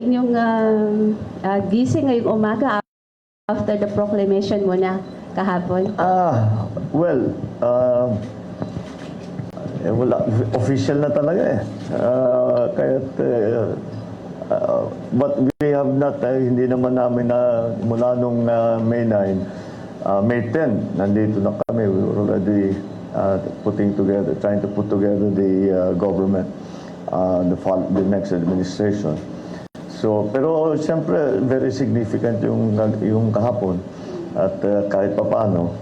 inyong gising ngayong umaga after the proclamation mo na kahapon? Well, wala, official na talaga eh. But we have not, hindi naman namin na mula nung May 9, May 10, nandito na kami. We were already trying to put together the government, the next administration. So, pero siyempre, very significant yung kahapon. At kahit pa paano,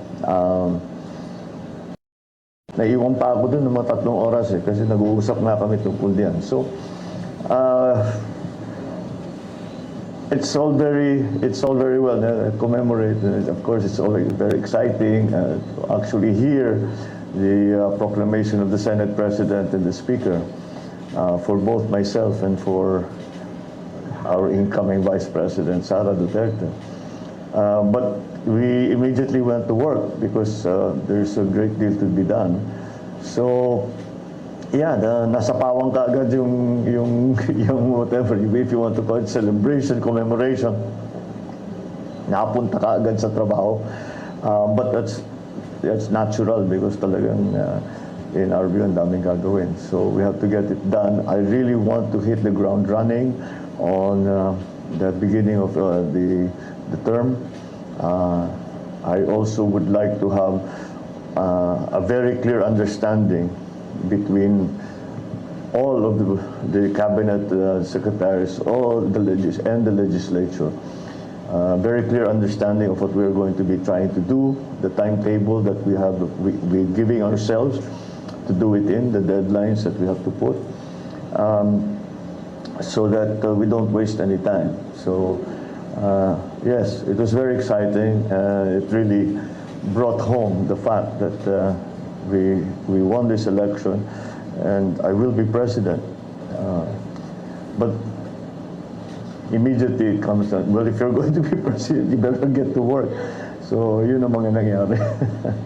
naiwan pa ako dun ng mga 3 oras eh, kasi nag-uusap na kami tungkol diyan. So, it's all very well commemorate. Of course, it's all very exciting to actually hear the proclamation of the Senate President and the Speaker for both myself and for our incoming Vice President, Sara Duterte. But we immediately went to work because there's a great deal to be done. So, yeah, nasa pawang kaagad yung whatever, if you want to call it celebration, commemoration, napunta ka agad sa trabaho. But that's natural because talagang in our view, ang daming gagawin. So we have to get it done. I really want to hit the ground running on the beginning of the term. I also would like to have a very clear understanding between all of the cabinet secretaries, and the legislature. Very clear understanding of what we're going to be trying to do, the timetable that we're giving ourselves to do it in, the deadlines that we have to put, so that we don't waste any time. So, yes, it was very exciting. It really brought home the fact that we won this election, and I will be president. But immediately it comes down, well, if you're going to be president, you better get to work. So, yun ang mga nangyari.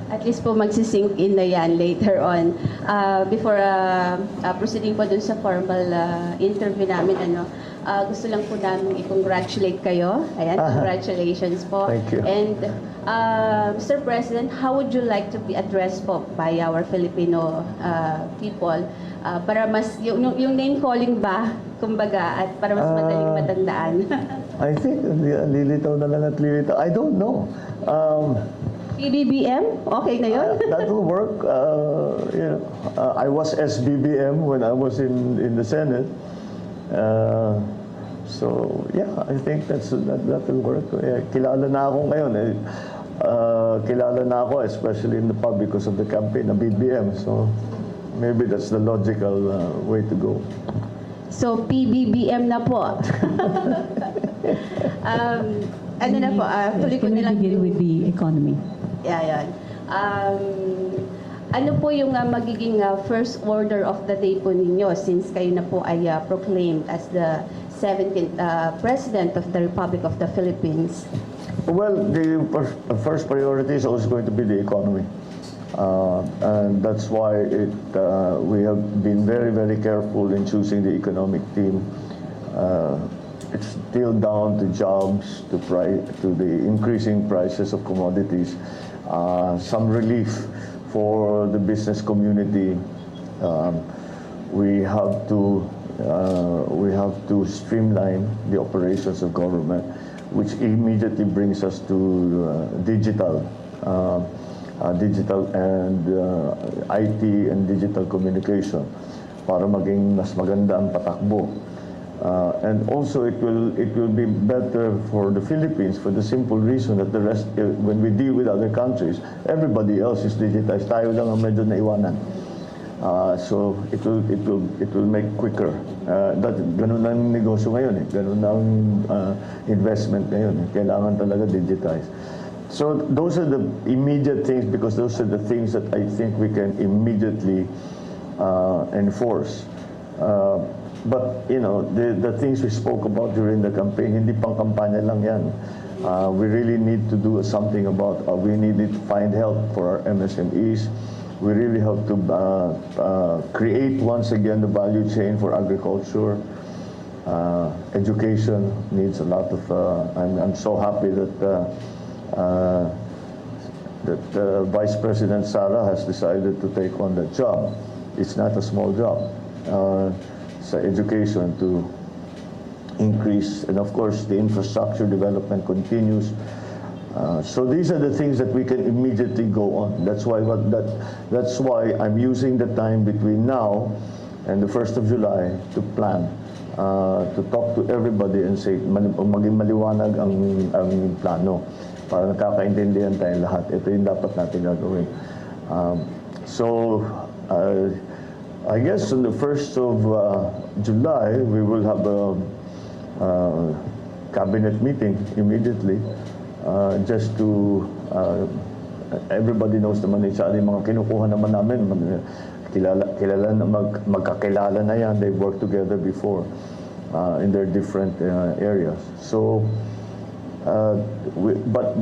At least po magsisink in na yan later on. Before proceeding po dun sa formal interview namin, gusto lang po namin i-congratulate kayo. Ayan, congratulations po. Thank you. And Mr. President, how would you like to be addressed po by our Filipino people? Para mas, yung name calling ba, kumbaga, at para mas madaling matandaan? I think, lilitaw na lang at lilitaw. I don't know. PBBM? Okay na yun? That will work. I was SBBM when I was in the Senate. So, yeah, I think that will work. Kilala na ako ngayon. Kilala na ako, especially in the pub because of the campaign, na BBM. So, maybe that's the logical way to go. So, PBBM na po. Ano na po, tuloy ko na lang. Begin with the economy. Yeah, yan. Ano po yung magiging first order of the day po ninyo since kayo na po ay proclaimed as the 17th President of the Republic of the Philippines? Well, the first priority is always going to be the economy. And that's why we have been very, very careful in choosing the economic team. It's still down to jobs, to the increasing prices of commodities, some relief for the business community. We have to streamline the operations of government, which immediately brings us to digital and IT and digital communication para maging mas maganda ang patakbo. And also it will be better for the Philippines for the simple reason that the rest, when we deal with other countries, everybody else is digitized. Tayo lang ang medyo naiwanan. So it will make quicker. Ganun ang negosyo ngayon eh. Ganun ang investment ngayon eh. Kailangan talaga digitize. So those are the immediate things because those are the things that I think we can immediately enforce. But, the things we spoke about during the campaign, hindi pang kampanya lang yan. We really need to do something about, we need to find help for our MSMEs. We really have to create once again the value chain for agriculture. Education needs a lot of. I'm so happy that Vice President Sara has decided to take on that job. It's not a small job. Sa education to increase, and of course the infrastructure development continues. So these are the things that we can immediately go on. That's why I'm using the time between now and the 1st of July to plan, to talk to everybody and say maging maliwanag ang plano para nakakaintindihan tayong lahat. Ito yung dapat natin gagawin. So I guess on the 1st of July we will have a cabinet meeting immediately. Just to, everybody knows naman yung mga kinukuha naman namin, magkakilala na yan, they've worked together before in their different areas. So, but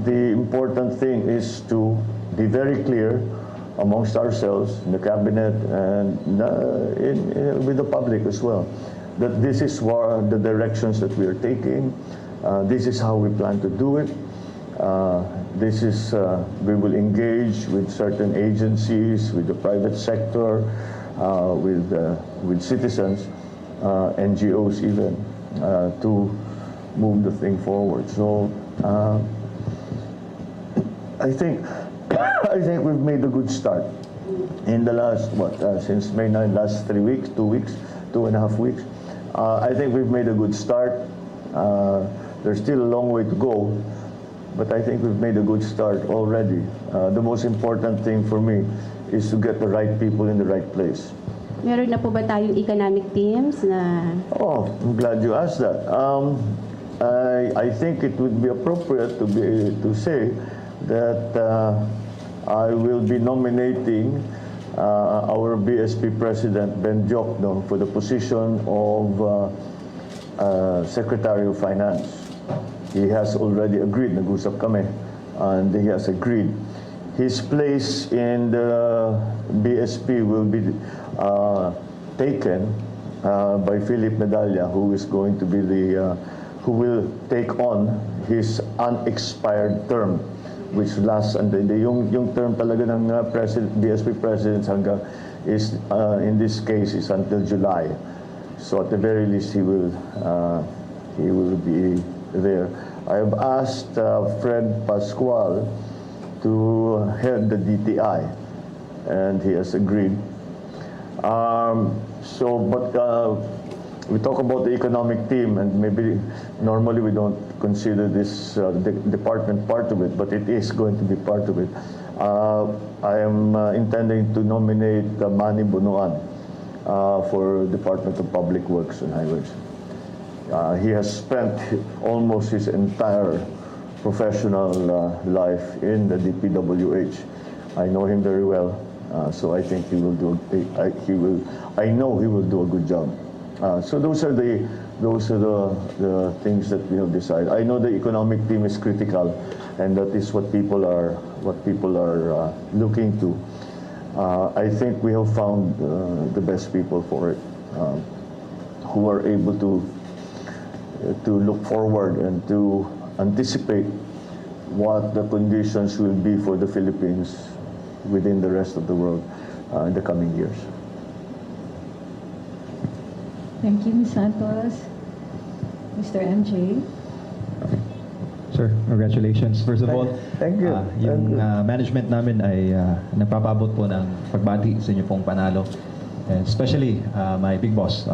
the important thing is to be very clear amongst ourselves, in the cabinet, and with the public as well, that this is the directions that we are taking. This is how we plan to do it. We will engage with certain agencies, with the private sector, with citizens, NGOs even, to move the thing forward. So I think we've made a good start in the last since May 9, last 3 weeks, 2 weeks, 2.5 weeks. I think we've made a good start. There's still a long way to go, but I think we've made a good start already. The most important thing for me is to get the right people in the right place. Meron na po ba tayong economic teams na... Oh, I'm glad you asked that. I think it would be appropriate to say that I will be nominating our BSP President, Ben Diokno, for the position of Secretary of Finance. He has already agreed, nag-usap kami, and he has agreed. His place in the BSP will be taken by Philip Medalla, who is going to be who will take on his unexpired term, which lasts, and yung term talaga ng BSP President hanggang is, in this case, is until July. So at the very least, he will be there. I have asked Fred Pascual to head the DTI, and he has agreed. We talk about the economic team, and maybe normally we don't consider this department part of it, but it is going to be part of it. I am intending to nominate Manny Bunuan for Department of Public Works and Highways. He has spent almost his entire professional life in the DPWH. I know him very well, so I think he will do. I know he will do a good job. So those are the things that we have decided. I know the economic team is critical, and that is what people are looking to. I think we have found the best people for it, who are able to look forward and to anticipate what the conditions will be for the Philippines within the rest of the world in the coming years. Thank you, Ms. Santos. Mr. MJ. Sir, congratulations. First of all, Thank you. Yung management namin ay nagpapabot po ng pagbati sa inyo pong panalo. And especially my big boss,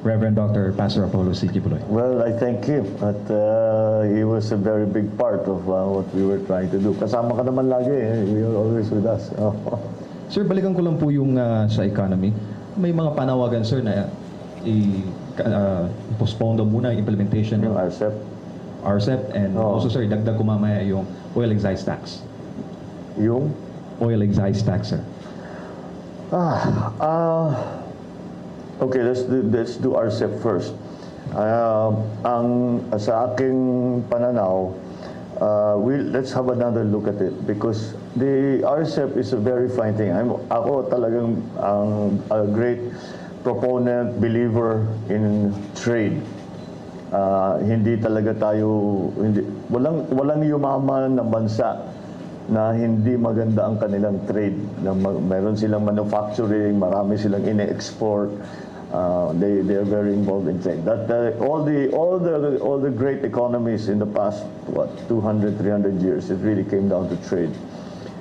Reverend Dr. Pastor Apollo C. Kibuloy. Well, I thank him. At he was a very big part of what we were trying to do. Kasama ka naman lagi. You are always with us. Sir, balikan ko lang po yung sa economy. May mga panawagan, sir, na i-postpone daw muna yung implementation Yung ng RCEP, and also, sir, dagdag ko mamaya yung oil excise tax. Yung? Oil excise tax, sir. Okay, let's do RCEP first. Sa aking pananaw, let's have another look at it, because the RCEP is a very fine thing. Ako talagang a great proponent, believer in trade. Hindi talaga tayo, walang yumaman na bansa na hindi maganda ang kanilang trade. Meron silang manufacturing, marami silang ine-export. They are very involved in trade. All the great economies in the past 200, 300 years, it really came down to trade.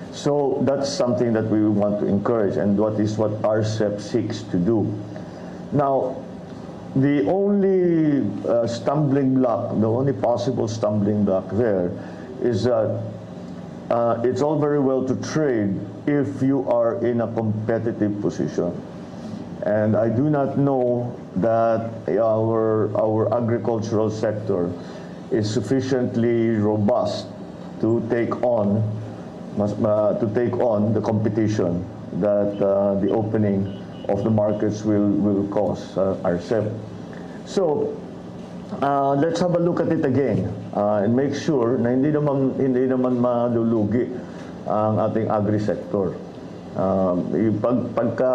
So that's something that we want to encourage, and what RCEP seeks to do. Now, the only stumbling block, the only possible stumbling block there is that it's all very well to trade if you are in a competitive position. And I do not know that our agricultural sector is sufficiently robust to take on the competition that the opening of the markets will cause RCEP. So let's have a look at it again and make sure na hindi naman malulugi ang ating agri-sector. Pagka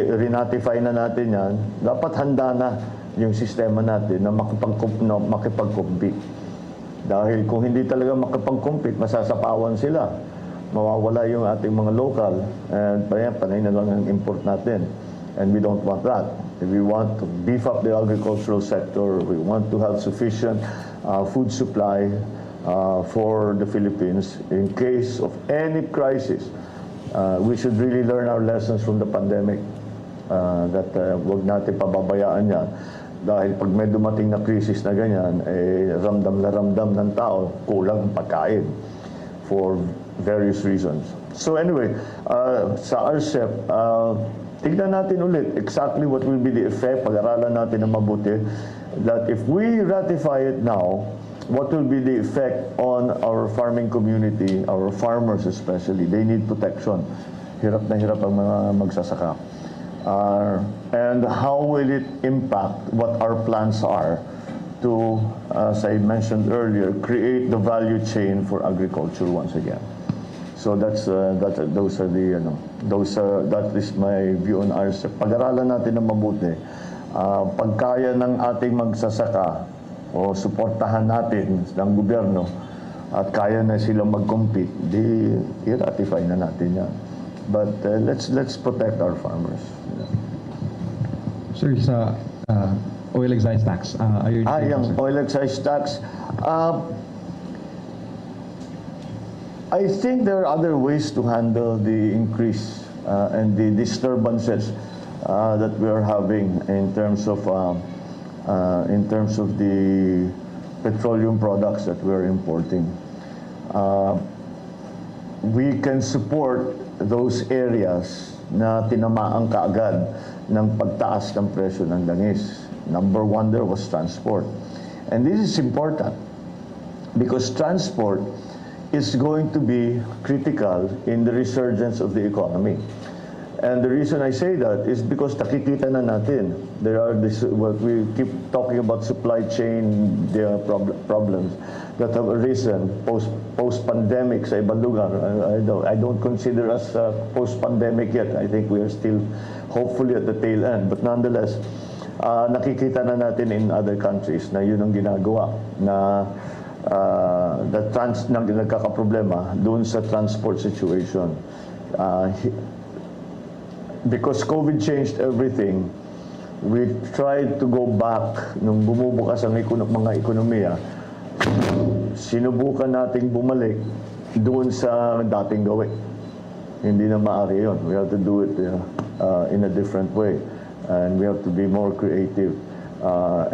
renatify na natin yan, dapat handa na yung sistema natin na makipag-compete. Dahil kung hindi talaga makipag-compete, masasapawan sila. Mawawala yung ating mga local, and panay na lang ang import natin. And we don't want that. If we want to beef up the agricultural sector, we want to have sufficient food supply for the Philippines in case of any crisis. We should really learn our lessons from the pandemic, that wag natin pababayaan yan. Dahil pag may dumating na krisis na ganyan, ramdam na ramdam ng tao, kulang pagkain for various reasons. So anyway, sa RCEP, tignan natin ulit exactly what will be the effect, pag-aralan natin na mabuti, that if we ratify it now, what will be the effect on our farming community, our farmers especially. They need protection. Hirap na hirap ang mga magsasaka. And how will it impact what our plans are to, as I mentioned earlier, create the value chain for agriculture once again. So that is my view on RCEP. Pag-aralan natin na mabuti. Pagkaya ng ating magsasaka o suportahan natin ng gobyerno at kaya na silang mag-compete, di i-ratify na natin yan. But let's protect our farmers. Sir, sa oil excise tax, yung oil excise tax, I think there are other ways to handle the increase and the disturbances that we are having in terms of the petroleum products that we are importing. We can support those areas na tinamaan kaagad ng pagtaas ng presyo ng langis. Number one there was transport. And this is important because transport is going to be critical in the resurgence of the economy. And the reason I say that is because nakikita na natin. There are what we keep talking about supply chain problems that have arisen post-pandemic sa ibang lugar. I don't consider us post-pandemic yet. I think we are still hopefully at the tail end. But nonetheless, nakikita na natin in other countries na yun ang ginagawa na nagkakaproblema doon sa transport situation. Because COVID changed everything, we tried to go back nung bumubukas ang mga ekonomiya. Sinubukan nating bumalik doon sa dating gawin. Hindi na maaari yun. We have to do it in a different way. And we have to be more creative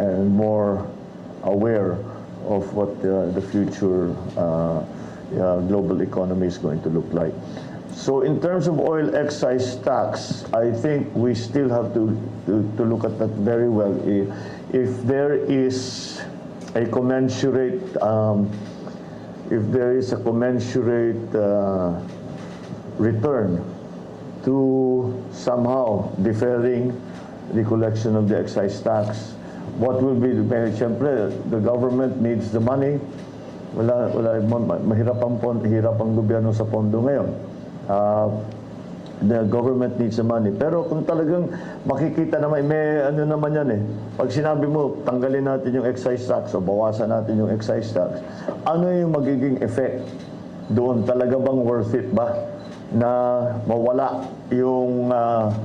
and more aware of what the future global economy is going to look like. So in terms of oil excise tax, I think we still have to look at that very well. If there is a commensurate, return to somehow deferring the collection of the excise tax, what will be siyempre, the government needs the money. Mahirap ang gobyerno sa pondo ngayon. The government needs the money. Pero kung talagang makikita naman, may ano naman yan eh. Pag sinabi mo, tanggalin natin yung excise tax o bawasan natin yung excise tax, ano yung magiging effect doon? Talaga bang worth it ba na mawala yung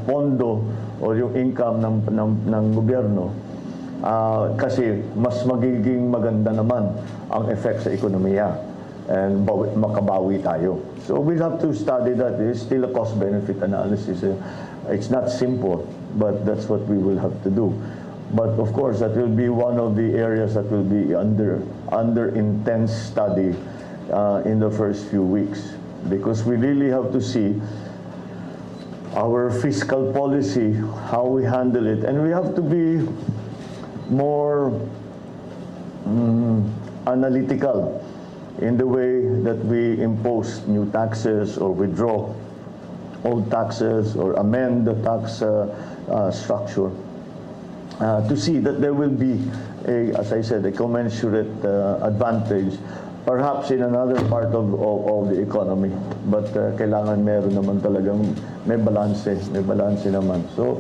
pondo o yung income ng gobyerno? Kasi mas magiging maganda naman ang effect sa ekonomiya and makabawi tayo. So we have to study that. It's still a cost-benefit analysis. It's not simple, but that's what we will have to do. But of course, that will be one of the areas that will be under intense study in the first few weeks, because we really have to see our fiscal policy, how we handle it, and we have to be more analytical in the way that we impose new taxes or withdraw old taxes or amend the tax structure to see that there will be, as I said, a commensurate advantage perhaps in another part of the economy. But kailangan meron naman talagang may balance naman. So,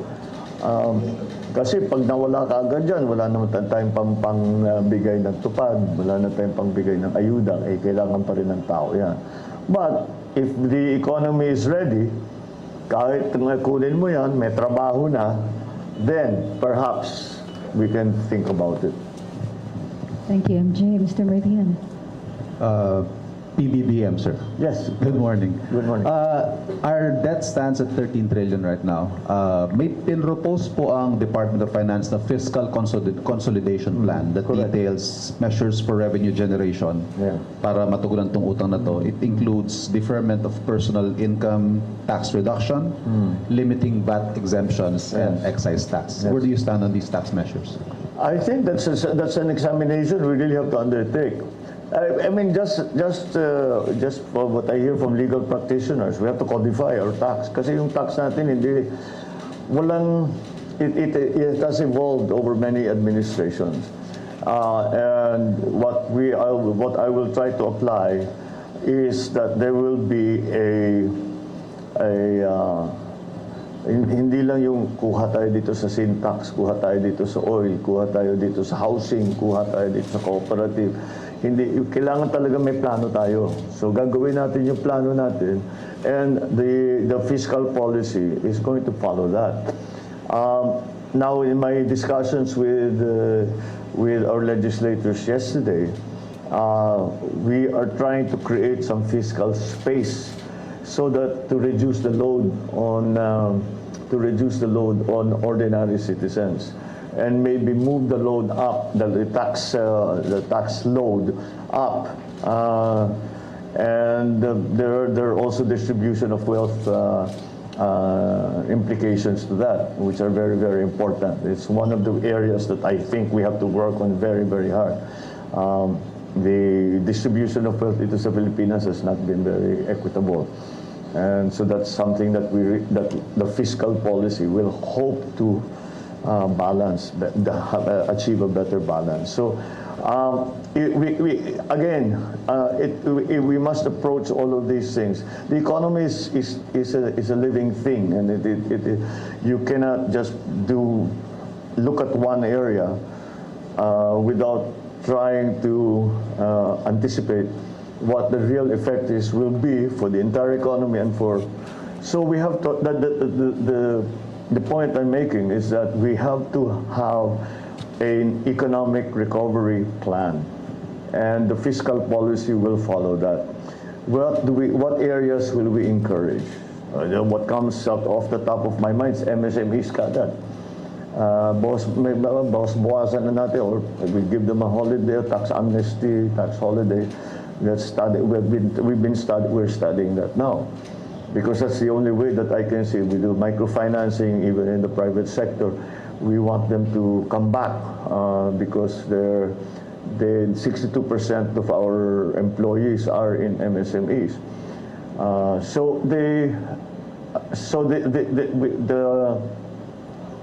kasi pag nawala ka agad dyan, wala naman tayong pangbigay ng tupad, wala na tayong pangbigay ng ayuda, kailangan pa rin ng tao yan. But if the economy is ready, kahit kunin mo yan, may trabaho na, then perhaps we can think about it. Thank you, MJ. Mr. Martin. PBBM, sir. Yes. Good morning. Good morning. Our debt stands at 13 trillion right now. May pinropose po ang Department of Finance na fiscal consolidation plan that Correct. details measures for revenue generation para matugunan tong utang na to. It includes deferment of personal income tax reduction, limiting VAT exemptions, and excise tax. Where do you stand on these tax measures? I think that's an examination we really have to undertake. I mean, just for what I hear from legal practitioners, we have to codify our tax. Kasi yung tax natin, it has evolved over many administrations. And what I will try to apply is that there will be hindi lang yung kuha tayo dito sa sin tax, kuha tayo dito sa oil, kuha tayo dito sa housing, kuha tayo dito sa cooperative. Hindi, kailangan talaga may plano tayo. So gagawin natin yung plano natin, and the fiscal policy is going to follow that. Now, in my discussions with our legislators yesterday, we are trying to create some fiscal space so that to reduce the load on ordinary citizens, and maybe move the load up, the tax load up, and there are also distribution of wealth implications to that, which are very, very important. It's one of the areas that I think we have to work on very, very hard. The distribution of wealth into sa Pilipinas has not been very equitable. And so that's something that the fiscal policy will hope to balance, achieve a better balance. So we must approach all of these things. The economy is a living thing, and you cannot just look at one area without trying to anticipate what the real effect will be for the entire economy and for. So we have to, the point I'm making is that we have to have an economic recovery plan, and the fiscal policy will follow that. What areas will we encourage? What comes out off the top of my mind is MSMEs kada. Bawasan na natin, or we give them a holiday, tax amnesty, tax holiday. We're studying that now, because that's the only way that I can see. We do microfinancing even in the private sector. We want them to come back because the 62% of our employees are in MSMEs. So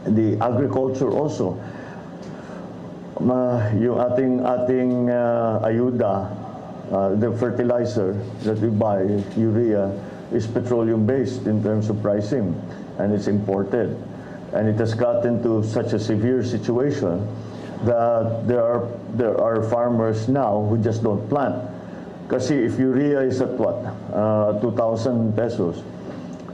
the agriculture also, yung ating ayuda, the fertilizer that we buy, urea, is petroleum-based in terms of pricing, and it's imported. And it has gotten to such a severe situation that there are farmers now who just don't plant. Kasi if urea is at what? 2,000 pesos.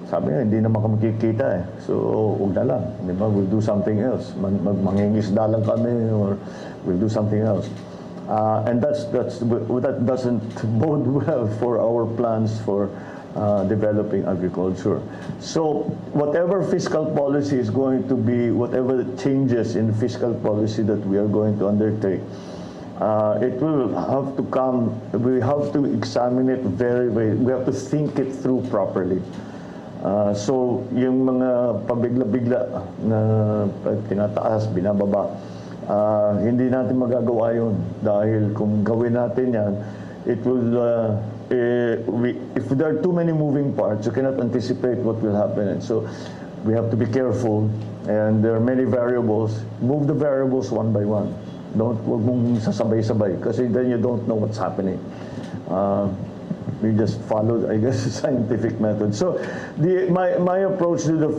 Sabi niya, hindi naman kami kikita eh. So, huwag na lang. Di ba? We'll do something else. Mangingisda lang kami or we'll do something else. And that doesn't bode well for our plans for developing agriculture. So, whatever fiscal policy is going to be, whatever changes in fiscal policy that we are going to undertake, it will have to come, we have to examine it we have to think it through properly. So, yung mga pabigla-bigla na tinataas, binababa, hindi natin magagawa yun dahil kung gawin natin yan, it will, if there are too many moving parts, you cannot anticipate what will happen. And so, we have to be careful, and there are many variables. Move the variables one by one. Huwag mong sasabay-sabay kasi then you don't know what's happening. We just followed, I guess, the scientific method. So, my approach to the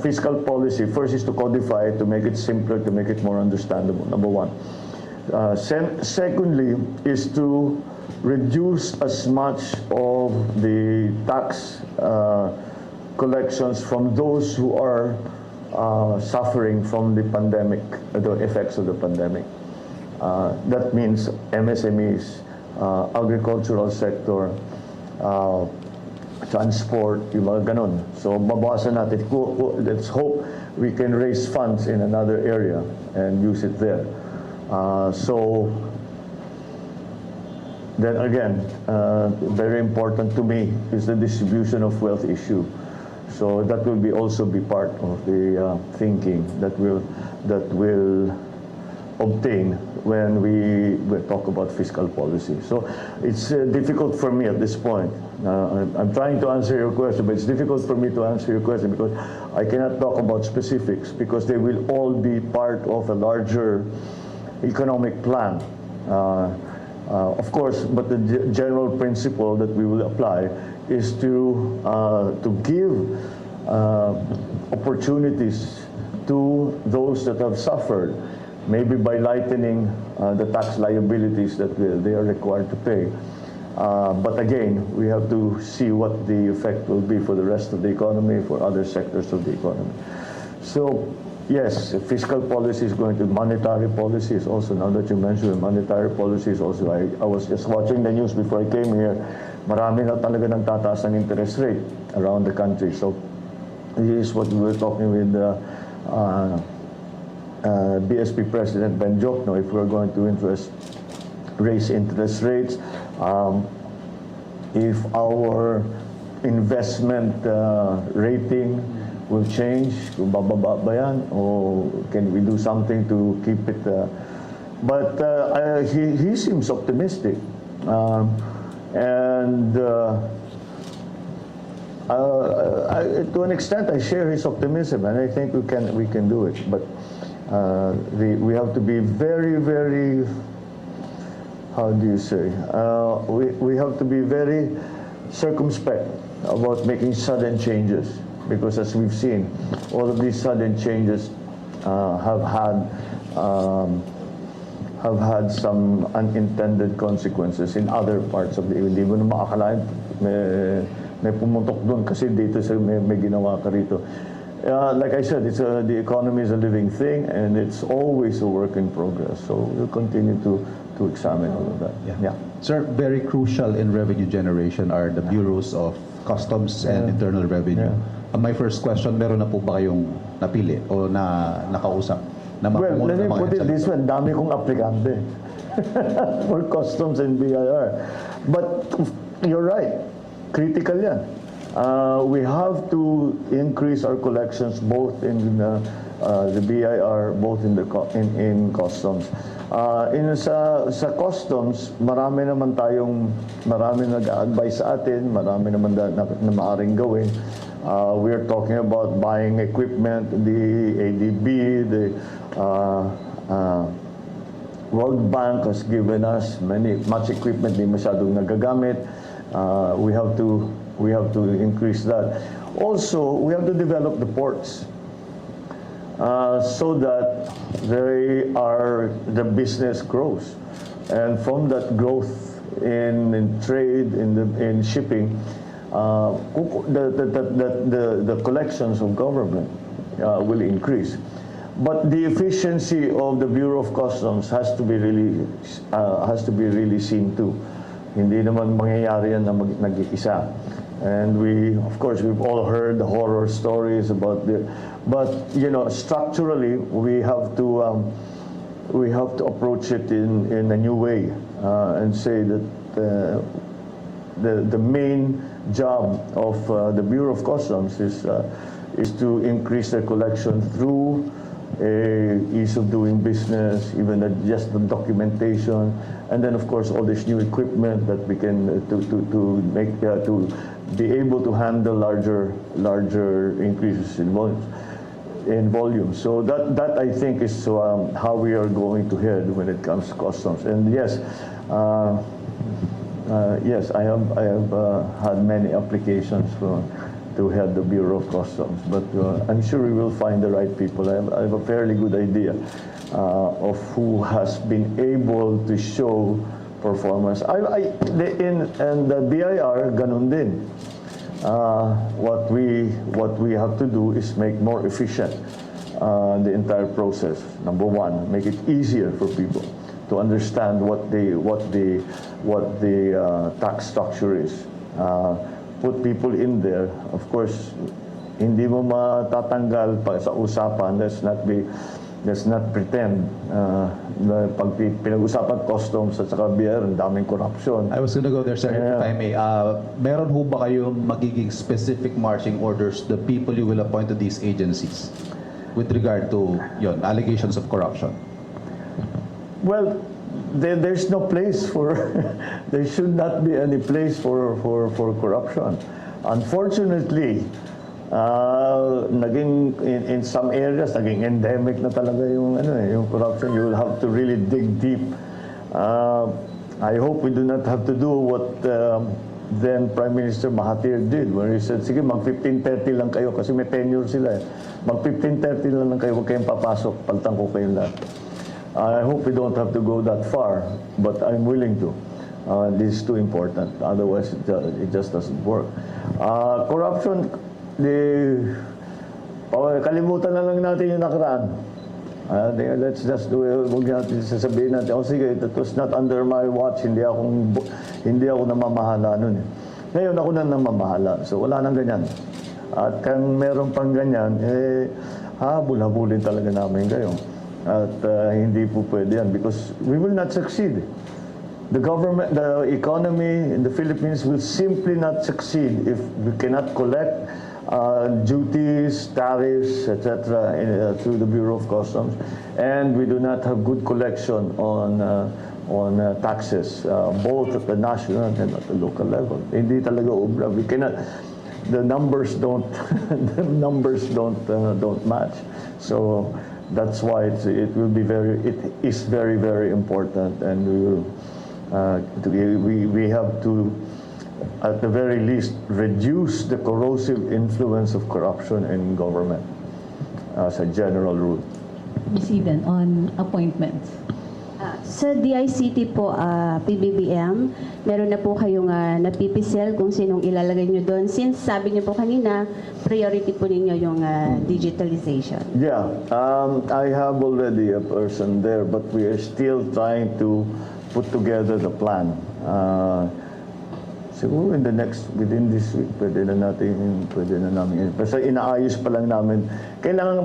fiscal policy first is to codify it, to make it simpler, to make it more understandable. Number one. Secondly, is to reduce as much of the tax collections from those who are suffering from the pandemic, the effects of the pandemic. That means MSMEs, agricultural sector, transport, yung mga ganun. So, babawasan natin. Let's hope we can raise funds in another area and use it there. So, then again, very important to me is the distribution of wealth issue. So, that will also be part of the thinking that will obtain when we talk about fiscal policy. So it's difficult for me at this point. I'm trying to answer your question, but it's difficult for me to answer your question because I cannot talk about specifics because they will all be part of a larger economic plan. Of course, but the general principle that we will apply is to give opportunities to those that have suffered, maybe by lightening the tax liabilities that they are required to pay. But again, we have to see what the effect will be for the rest of the economy, for other sectors of the economy. So, yes, fiscal policy is going to, monetary policy is also, now that you mentioned monetary policy is also, I was just watching the news before I came here, marami na talaga ng tataas ng interest rate around the country. So, this is what we were talking with BSP President Ben Jokno, if we're going to raise interest rates, if our investment rating will change, kung bababa ba yan, or can we do something to keep it? But he seems optimistic, and to an extent, I share his optimism, and I think we can do it. But we have to be very, very, how do you say? We have to be very circumspect about making sudden changes, because as we've seen, all of these sudden changes have had some unintended consequences in other parts of the, hindi mo na maakalain, may pumuntok doon kasi dito may ginawa ka rito. Like I said, the economy is a living thing, and it's always a work in progress. So we'll continue to examine all of that. Yeah. Sir, very crucial in revenue generation are the bureaus of customs and internal revenue. My first question, meron na po ba kayong napili o nakausap? Well, let me put it this way, dami kong aplikante for customs and BIR. But you're right, critical yan. We have to increase our collections both in the BIR, both in customs. Sa customs, marami nag-a-advise sa atin, marami naman na maaring gawin. We are talking about buying equipment, the ADB, the World Bank has given us much equipment, di masyadong nagagamit. We have to We have to increase that. Also, we have to develop the ports so that the business grows. And from that growth in trade, in shipping, the collections of government will increase. But the efficiency of the Bureau of Customs has to be really seen too. Hindi naman mangyayari yan na nag-iisa. And of course, we've all heard the horror stories about but structurally, we have to approach it in a new way and say that the main job of the Bureau of Customs is to increase their collection through ease of doing business, even just the documentation, and then of course all this new equipment that we can to be able to handle larger increases in volume. So that I think is how we are going to head when it comes to customs. And yes, I have had many applications to head the Bureau of Customs, but I'm sure we will find the right people. I have a fairly good idea of who has been able to show performance. And the BIR, ganun din. What we have to do is make more efficient the entire process. Number one, make it easier for people to understand what the tax structure is. Put people in there. Of course, hindi mo matatanggal pa sa usapan. Let's not pretend na pag pinag-usapan customs at saka BIR, ang daming corruption. I was gonna go there, sir, if I may. Meron ho ba kayong magiging specific marching orders the people you will appoint to these agencies with regard to allegations of corruption? Well, there's no place for there should not be any place for corruption. Unfortunately, naging in some areas naging endemic na talaga yung corruption. You will have to really dig deep. I hope we do not have to do what then Prime Minister Mahathir did, where he said, sige, mag 15-30 lang kayo kasi may tenure sila. Mag 15-30 lang kayo, huwag kayong papasok, paltang ko kayong lahat. I hope we don't have to go that far, but I'm willing to. This is too important. Otherwise, it just doesn't work. Corruption, kalimutan na lang natin yung nakaraan. Let's just do it. Huwag natin sasabihin natin, sige, that was not under my watch. Hindi ako namamahala nun. Ngayon ako na namamahala. So wala nang ganyan. At kung meron pang ganyan, habul-habulin talaga namin kayo. At hindi po pwede yan because we will not succeed. The government, the economy in the Philippines will simply not succeed if we cannot collect duties, tariffs, etc. Through the Bureau of Customs, and we do not have good collection on taxes, both at the national and at the local level. Hindi talaga obra. We cannot. The numbers don't don't match. So that's why it is very, very important, and we have to, at the very least, reduce the corrosive influence of corruption in government as a general rule. Ms. Eden, on appointments. Sa DICT po, PBBM, meron na po kayong napipisel kung sinong ilalagay nyo doon. Since sabi niyo po kanina, priority po ninyo yung digitalization. Yeah, I have already a person there, but we are still trying to put together the plan. Siguro within this week, pwede na namin. Kasi inaayos pa lang namin. Kailangan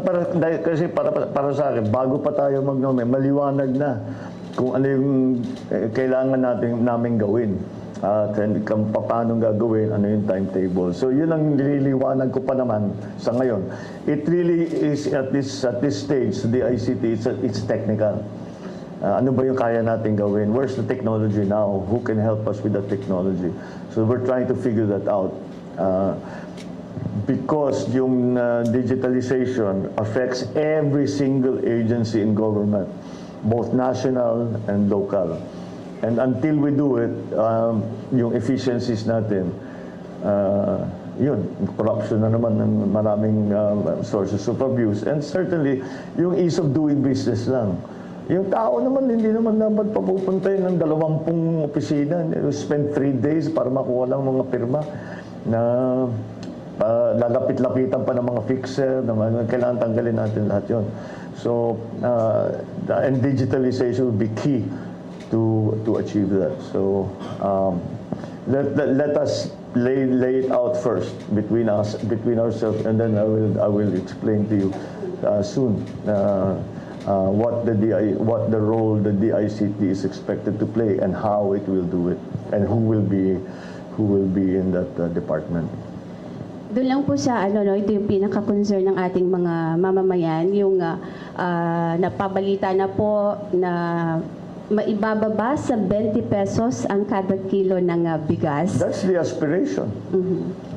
kasi para sa akin, bago pa tayo maliwanag na kung ano yung kailangan namin gawin. At paano gagawin, ano yung timetable. So yun ang nililiwanag ko pa naman sa ngayon. It really is at this stage, the ICT, it's technical. Ano ba yung kaya natin gawin? Where's the technology now? Who can help us with the technology? So we're trying to figure that out. Because yung digitalization affects every single agency in government, both national and local. And until we do it, yung efficiencies natin yun, corruption na naman ng maraming sources of abuse. And certainly, yung ease of doing business lang. Yung tao naman, hindi naman dapat papupuntay ng 20 opisina. You spend 3 days para makuha lang mga pirma na lalapit-lapitan pa ng mga fixer, na kailangan tanggalin natin lahat yun. So, and digitalization will be key to achieve that. So, let us lay it out first between ourselves, and then I will explain to you soon what the role the DICT is expected to play and how it will do it, and who will be in that department. Doon lang po sa ito yung pinaka-concern ng ating mga mamamayan, yung napabalita na po na maibababa sa 20 pesos ang kada kilo ng bigas. That's the aspiration.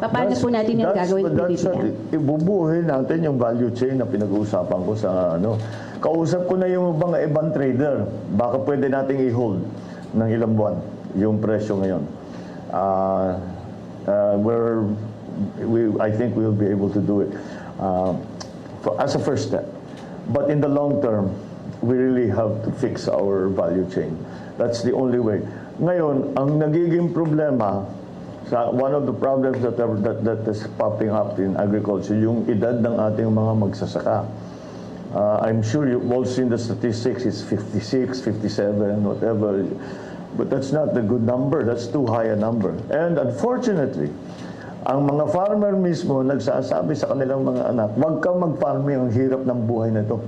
Paano po natin yung gagawin po dito? Ibubuhay natin yung value chain na pinag-uusapan ko sa Kausap ko na yung mga ibang trader. Baka pwede nating i-hold ng ilang buwan yung presyo ngayon. I think we'll be able to do it as a first step. But in the long term, we really have to fix our value chain. That's the only way. Ngayon, ang nagiging problema, one of the problems that is popping up in agriculture, yung edad ng ating mga magsasaka. I'm sure you've all seen the statistics, it's 56, 57, whatever. But that's not the good number, that's too high a number. And unfortunately, ang mga farmer mismo nagsasabi sa kanilang mga anak, huwag kang mag-farming, ang hirap ng buhay na ito.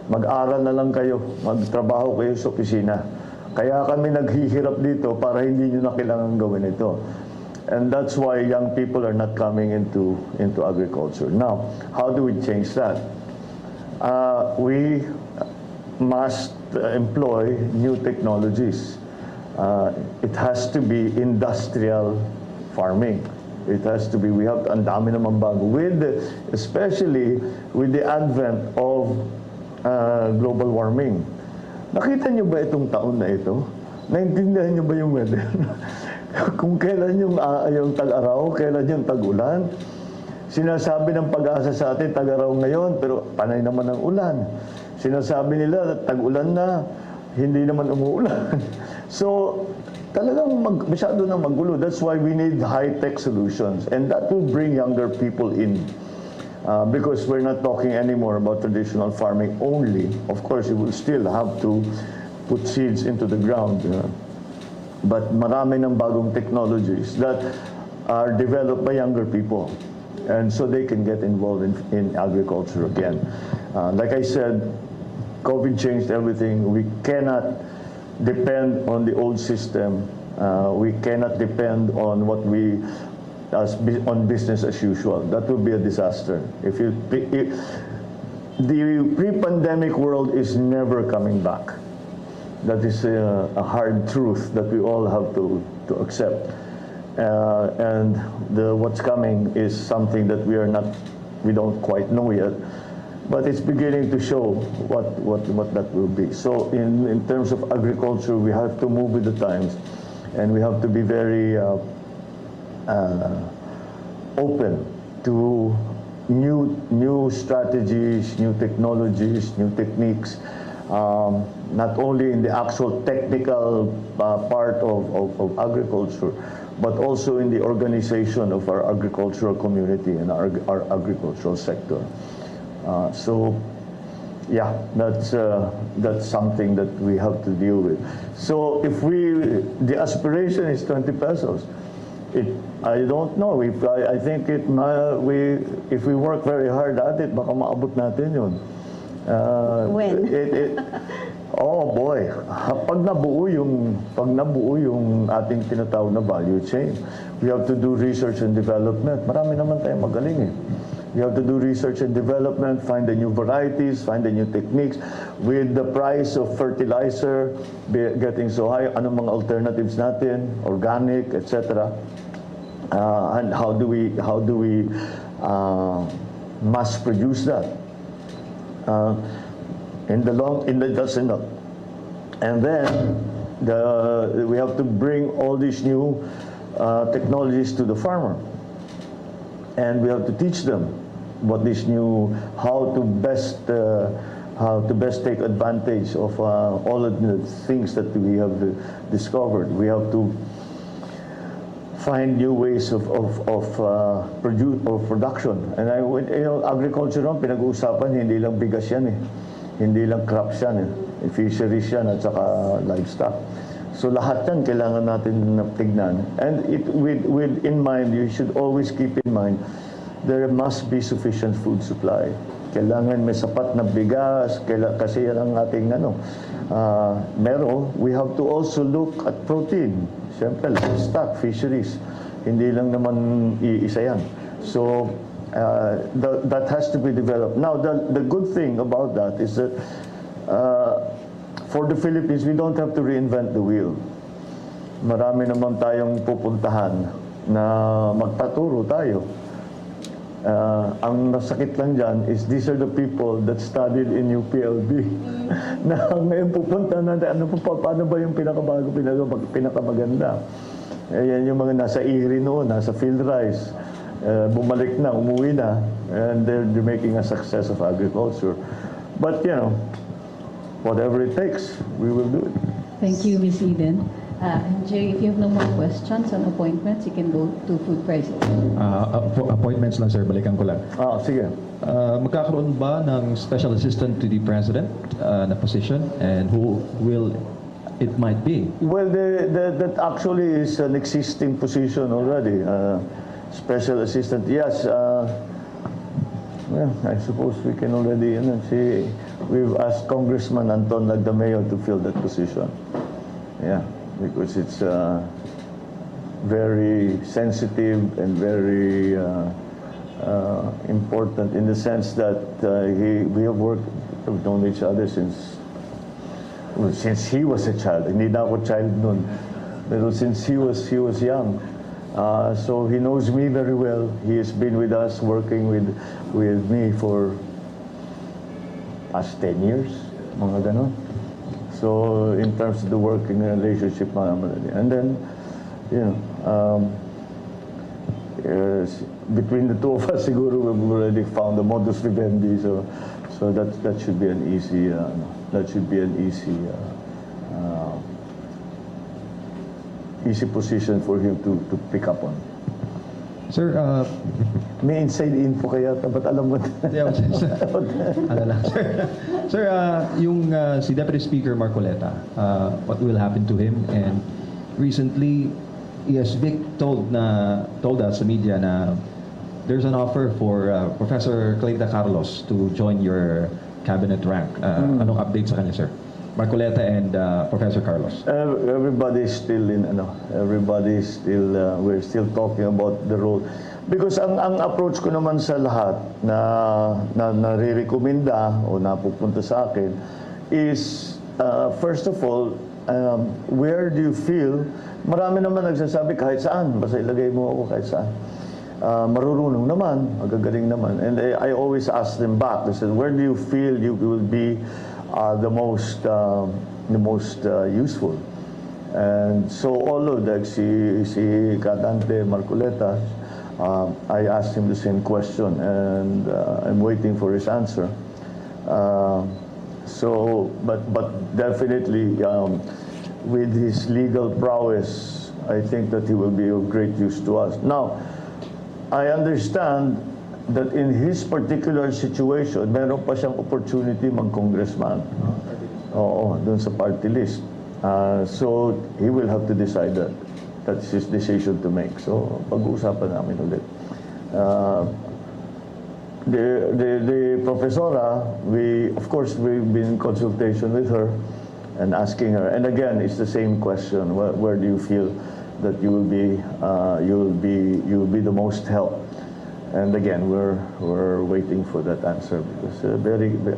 Mag-aral na lang kayo, magtrabaho kayo sa opisina. Kaya kami naghihirap dito para hindi nyo na kailangan gawin ito. And that's why young people are not coming into agriculture. Now, how do we change that? We must employ new technologies. It has to be industrial farming. It has to be, ang dami naman bago. Especially with the advent of global warming. Nakita niyo ba itong taon na ito? Naintindihan niyo ba yung weather? Kung kailan yung tag-araw, kailan yung tag-ulan. Sinasabi ng pag-asa sa atin, tag-araw ngayon, pero panay naman ang ulan. Sinasabi nila, tag-ulan na, hindi naman umuulan. So, talagang masyado nang magulo. That's why we need high-tech solutions. And that will bring younger people in. Because we're not talking anymore about traditional farming only. Of course, you will still have to put seeds into the ground. But marami ng bagong technologies that are developed by younger people. And so they can get involved in agriculture again. Like I said, COVID changed everything. We cannot depend on the old system. We cannot depend on on business as usual. That would be a disaster. The pre-pandemic world is never coming back. That is a hard truth that we all have to accept. And what's coming is something that we don't quite know yet, but it's beginning to show what that will be. So in terms of agriculture, we have to move with the times, and we have to be very open to new strategies, new technologies, new techniques, not only in the actual technical part of agriculture, but also in the organization of our agricultural community and our agricultural sector. So, yeah, that's something that we have to deal with. So the aspiration is 20 pesos. I don't know. I think if we work very hard at it, baka maabot natin yun. When? Oh boy, pag nabuo yung ating tinatawag na value chain, we have to do research and development. Marami naman tayong magaling eh. We have to do research and development, find the new varieties, find the new techniques. With the price of fertilizer getting so high, anong mga alternatives natin, organic, etc. And how do we mass produce that? And then we have to bring all these new technologies to the farmer. And we have to teach them what is new, how to best take advantage of all of the things that we have discovered. We have to find new ways of production. And agriculture naman, pinag-uusapan, hindi lang bigas yan eh. Hindi lang crops yan eh. Fisheries yan at saka livestock. So lahat yan kailangan natin tignan. And with in mind, you should always keep in mind, there must be sufficient food supply. Kailangan may sapat na bigas, kasi yan ang ating we have to also look at protein. Siyempre, livestock, fisheries. Hindi lang naman iisa yan. So, that has to be developed. Now, the good thing about that is that for the Philippines, we don't have to reinvent the wheel. Marami naman tayong pupuntahan na magtaturo tayo. Ang nasakit lang dyan is these are the people that studied in UPLB. Na ngayon pupunta natin, paano ba yung pinakabago, pinakamaganda? Yan yung mga nasa IRI noon, nasa field rice. Bumalik na, umuwi na, and they're making a success of agriculture. But, whatever it takes, we will do it. Thank you, Ms. Eden. And Jay, if you have no more questions on appointments, you can go to food prices. Appointments lang, sir. Balikan ko lang. Sige. Magkakaroon ba ng special assistant to the president na position? And who will it might be? Well, that actually is an existing position already. Special assistant, yes. Well, I suppose we can already, we've asked Congressman Anton Lagdameo to fill that position. Yeah, because it's very sensitive and very important in the sense that we have we've known each other since he was a child. Hindi na ako child noon, pero since he was young. So he knows me very well. He has been with us, working with me for past 10 years, mga ganon. So in terms of the working relationship, and then, between the two of us, siguro we've already found the modus vivendi. So that should be an easy easy position for him to pick up on. Sir, May inside info kaya, ba't alam mo? ano lang, sir. Sir, si Deputy Speaker Marcoleta, what will happen to him? And recently, Vic told us sa media na there's an offer for Professor Clayta Carlos to join your cabinet rank. Anong update sa kanya, sir? Marcoleta and Professor Carlos. Everybody's still we're still talking about the role. Because ang approach ko naman sa lahat na nare-recommenda o napupunta sa akin is, first of all, where do you feel, marami naman nagsasabi kahit saan, basta ilagay mo ako kahit saan. Marurunong naman, magagaling naman. And I always ask them back, I said, where do you feel you will be the most useful? And so all of that, si Kadante Marcoleta, I asked him the same question, and I'm waiting for his answer. But definitely, with his legal prowess, I think that he will be of great use to us. Now, I understand that in his particular situation, meron pa siyang opportunity mag-congressman. Oo, dun sa party list. So, he will have to decide that. That's his decision to make. So, pag-uusapan namin ulit. The professora, of course, we've been in consultation with her and asking her. And again, it's the same question. Where do you feel that you will be the most help? And again, we're waiting for that answer because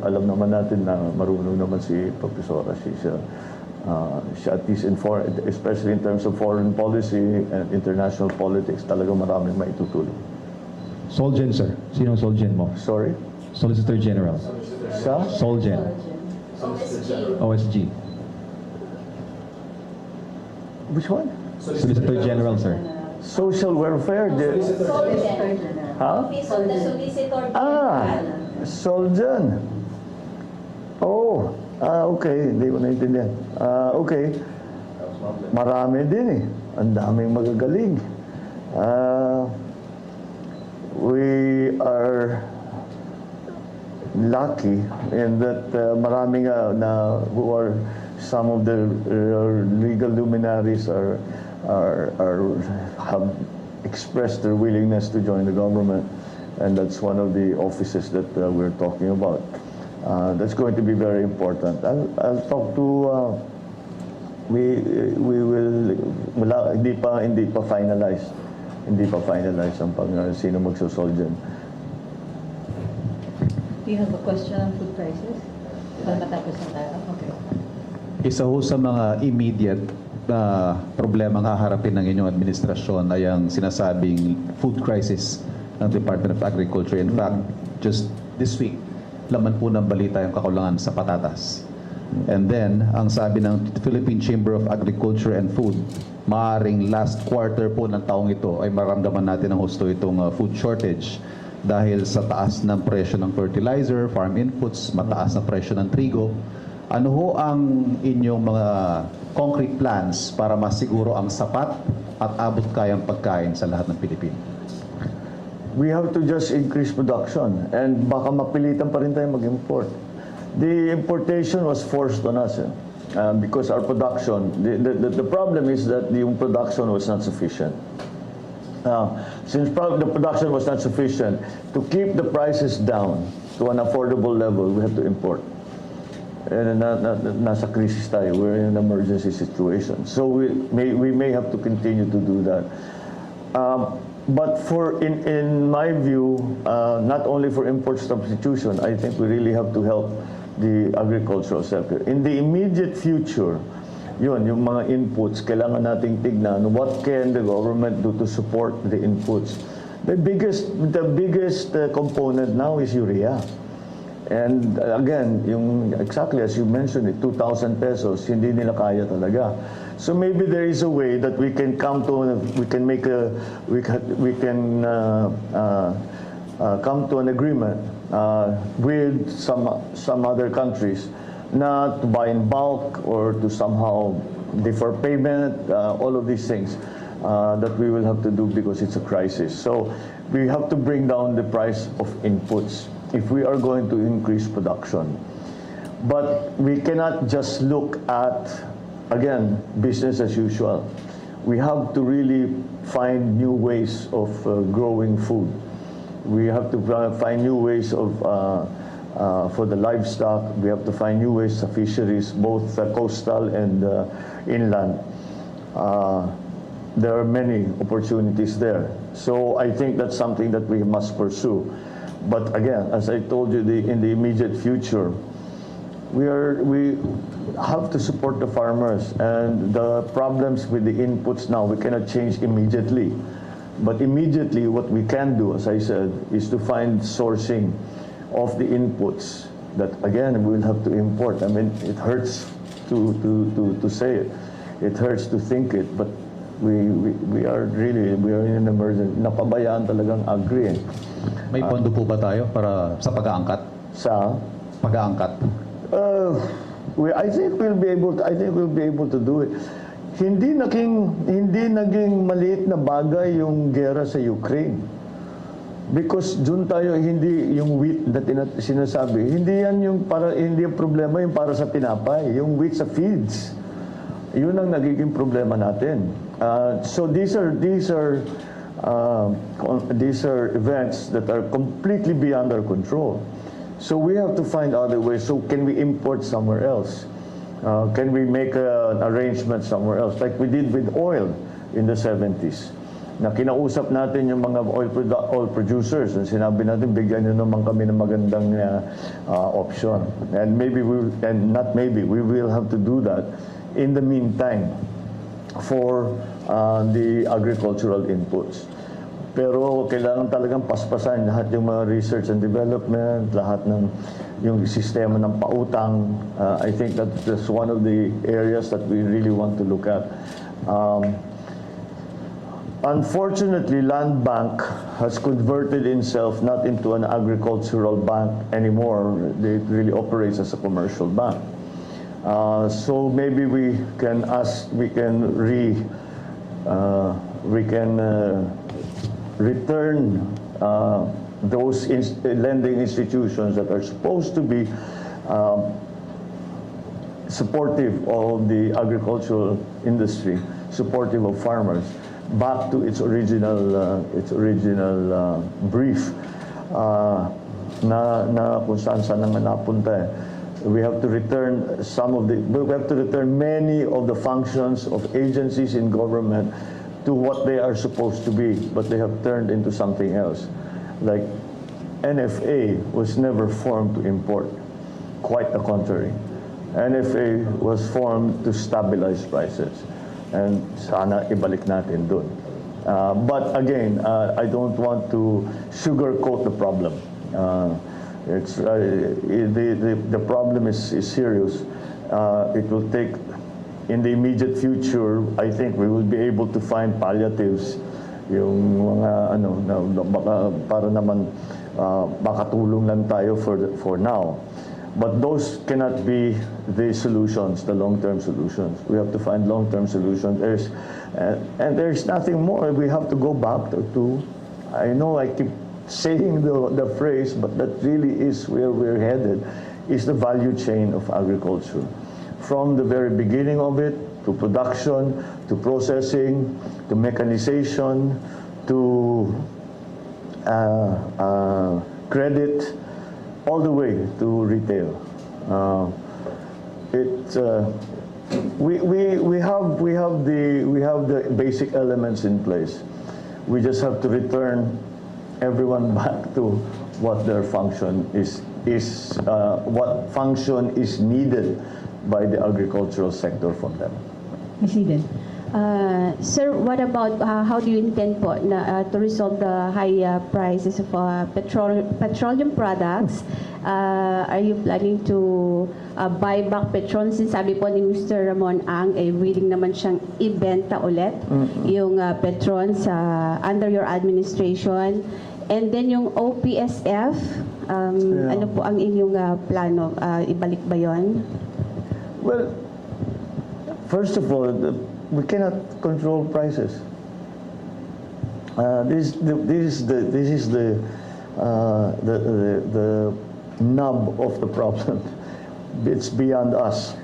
alam naman natin na marunong naman si professora. She at least especially in terms of foreign policy and international politics, talagang maraming maitutulong. Solgen, sir. Sino ang Solgen mo? Sorry? Solicitor General. Sa? Solgen. OSG. Which one? Solicitor General, sir. Social welfare. Solgen. Huh? Office of the Solicitor Ah, General. Solgen. Oh, okay. Hindi ko naintindihan. Okay. Marami din eh. Ang daming magagaling. We are lucky in that marami nga na who are some of the legal luminaries have expressed their willingness to join the government, and that's one of the offices that we're talking about. That's going to be very important. I'll talk to we will hindi pa finalize ang sino magsusol dyan. Do you have a question on food prices? Matapos na tayo. Okay. Isa ho sa mga immediate na problema nga harapin ng inyong administrasyon ay ang sinasabing food crisis ng Department of Agriculture. In fact, just this week, laman po ng balita yung kakulangan sa patatas. And then, ang sabi ng Philippine Chamber of Agriculture and Food, maaring last quarter po ng taong ito ay maramdaman natin ang husto itong food shortage dahil sa taas ng presyo ng fertilizer, farm inputs, mataas na presyo ng trigo. Ano ho ang inyong mga concrete plans para masiguro ang sapat at abot kayang pagkain sa lahat ng Pilipino? We have to just increase production, and baka mapilitan pa rin tayo mag-import. The importation was forced on us because our production, the problem is that the production was not sufficient. Since the production was not sufficient, to keep the prices down to an affordable level, we have to import. And nasa crisis tayo, we're in an emergency situation. So we may have to continue to do that. But in my view, not only for import substitution, I think we really have to help the agricultural sector. In the immediate future, yung mga inputs, kailangan nating tignan what can the government do to support the inputs. The biggest component now is urea. And again, exactly as you mentioned it, 2,000 pesos, hindi nila kaya talaga. So maybe there is a way that we can come to an agreement with some other countries, not to buy in bulk or to somehow defer payment, all of these things that we will have to do because it's a crisis. So we have to bring down the price of inputs if we are going to increase production. But we cannot just look at, again, business as usual. We have to really find new ways of growing food. We have to find new ways of for the livestock. We have to find new ways of fisheries, both coastal and inland. There are many opportunities there. So I think that's something that we must pursue. But again, as I told you, in the immediate future, we have to support the farmers, and the problems with the inputs now we cannot change immediately. But immediately, what we can do, as I said, is to find sourcing of the inputs that again we will have to import. I mean, it hurts to say it. It hurts to think it, but we are in an emergency. Napabayaan talagang agri. May pondo po ba tayo para sa pag-aangkat? Sa Pag-aangkat. I think we'll be able to do it. Hindi naging maliit na bagay yung gera sa Ukraine. Because doon tayo, hindi yung wheat na sinasabi, hindi yung problema yung para sa tinapay, yung wheat sa feeds. Yun ang nagiging problema natin. So these are events that are completely beyond our control. So we have to find other ways. So can we import somewhere else? Can we make an arrangement somewhere else? Like we did with oil in the 70s. Na kinausap natin yung mga oil producers. And sinabi natin, bigyan nyo naman kami ng magandang option. And we will have to do that in the meantime for the agricultural inputs. Pero kailangan talagang paspasan lahat yung mga research and development, lahat ng yung sistema ng pautang. I think that's one of the areas that we really want to look at. Unfortunately, Land Bank has converted itself not into an agricultural bank anymore. It really operates as a commercial bank. So maybe we can return those lending institutions that are supposed to be supportive of the agricultural industry, supportive of farmers, back to its original brief na kung saan nga napunta. We have to return many of the functions of agencies in government to what they are supposed to be, but they have turned into something else. Like NFA was never formed to import, quite the contrary. NFA was formed to stabilize prices, and sana ibalik natin dun. But again, I don't want to sugarcoat the problem. The problem is serious. It will take, in the immediate future, I think we will be able to find palliatives, yung mga baka para naman makatulong lang tayo for now. But those cannot be the solutions, the long-term solutions. We have to find long-term solutions. And there's nothing more. We have to go back to I know I keep saying the phrase, but that really is where we're headed, is the value chain of agriculture. From the very beginning of it, to production, to processing, to mechanization, to credit, all the way to retail. We have the basic elements in place. We just have to return everyone back to what their function what function is needed by the agricultural sector from them. Ms. Eden. Sir, what about how do you intend po to resolve the high prices of petroleum products? Are you planning to buy back petrol? Since sabi po ni Mr. Ramon Ang, willing naman siyang ibenta ulit yung petrol under your administration. And then yung OPSF, ano po ang inyong plano? Ibalik ba yon? Well, first of all, we cannot control prices. This is the nub of the problem. It's beyond us.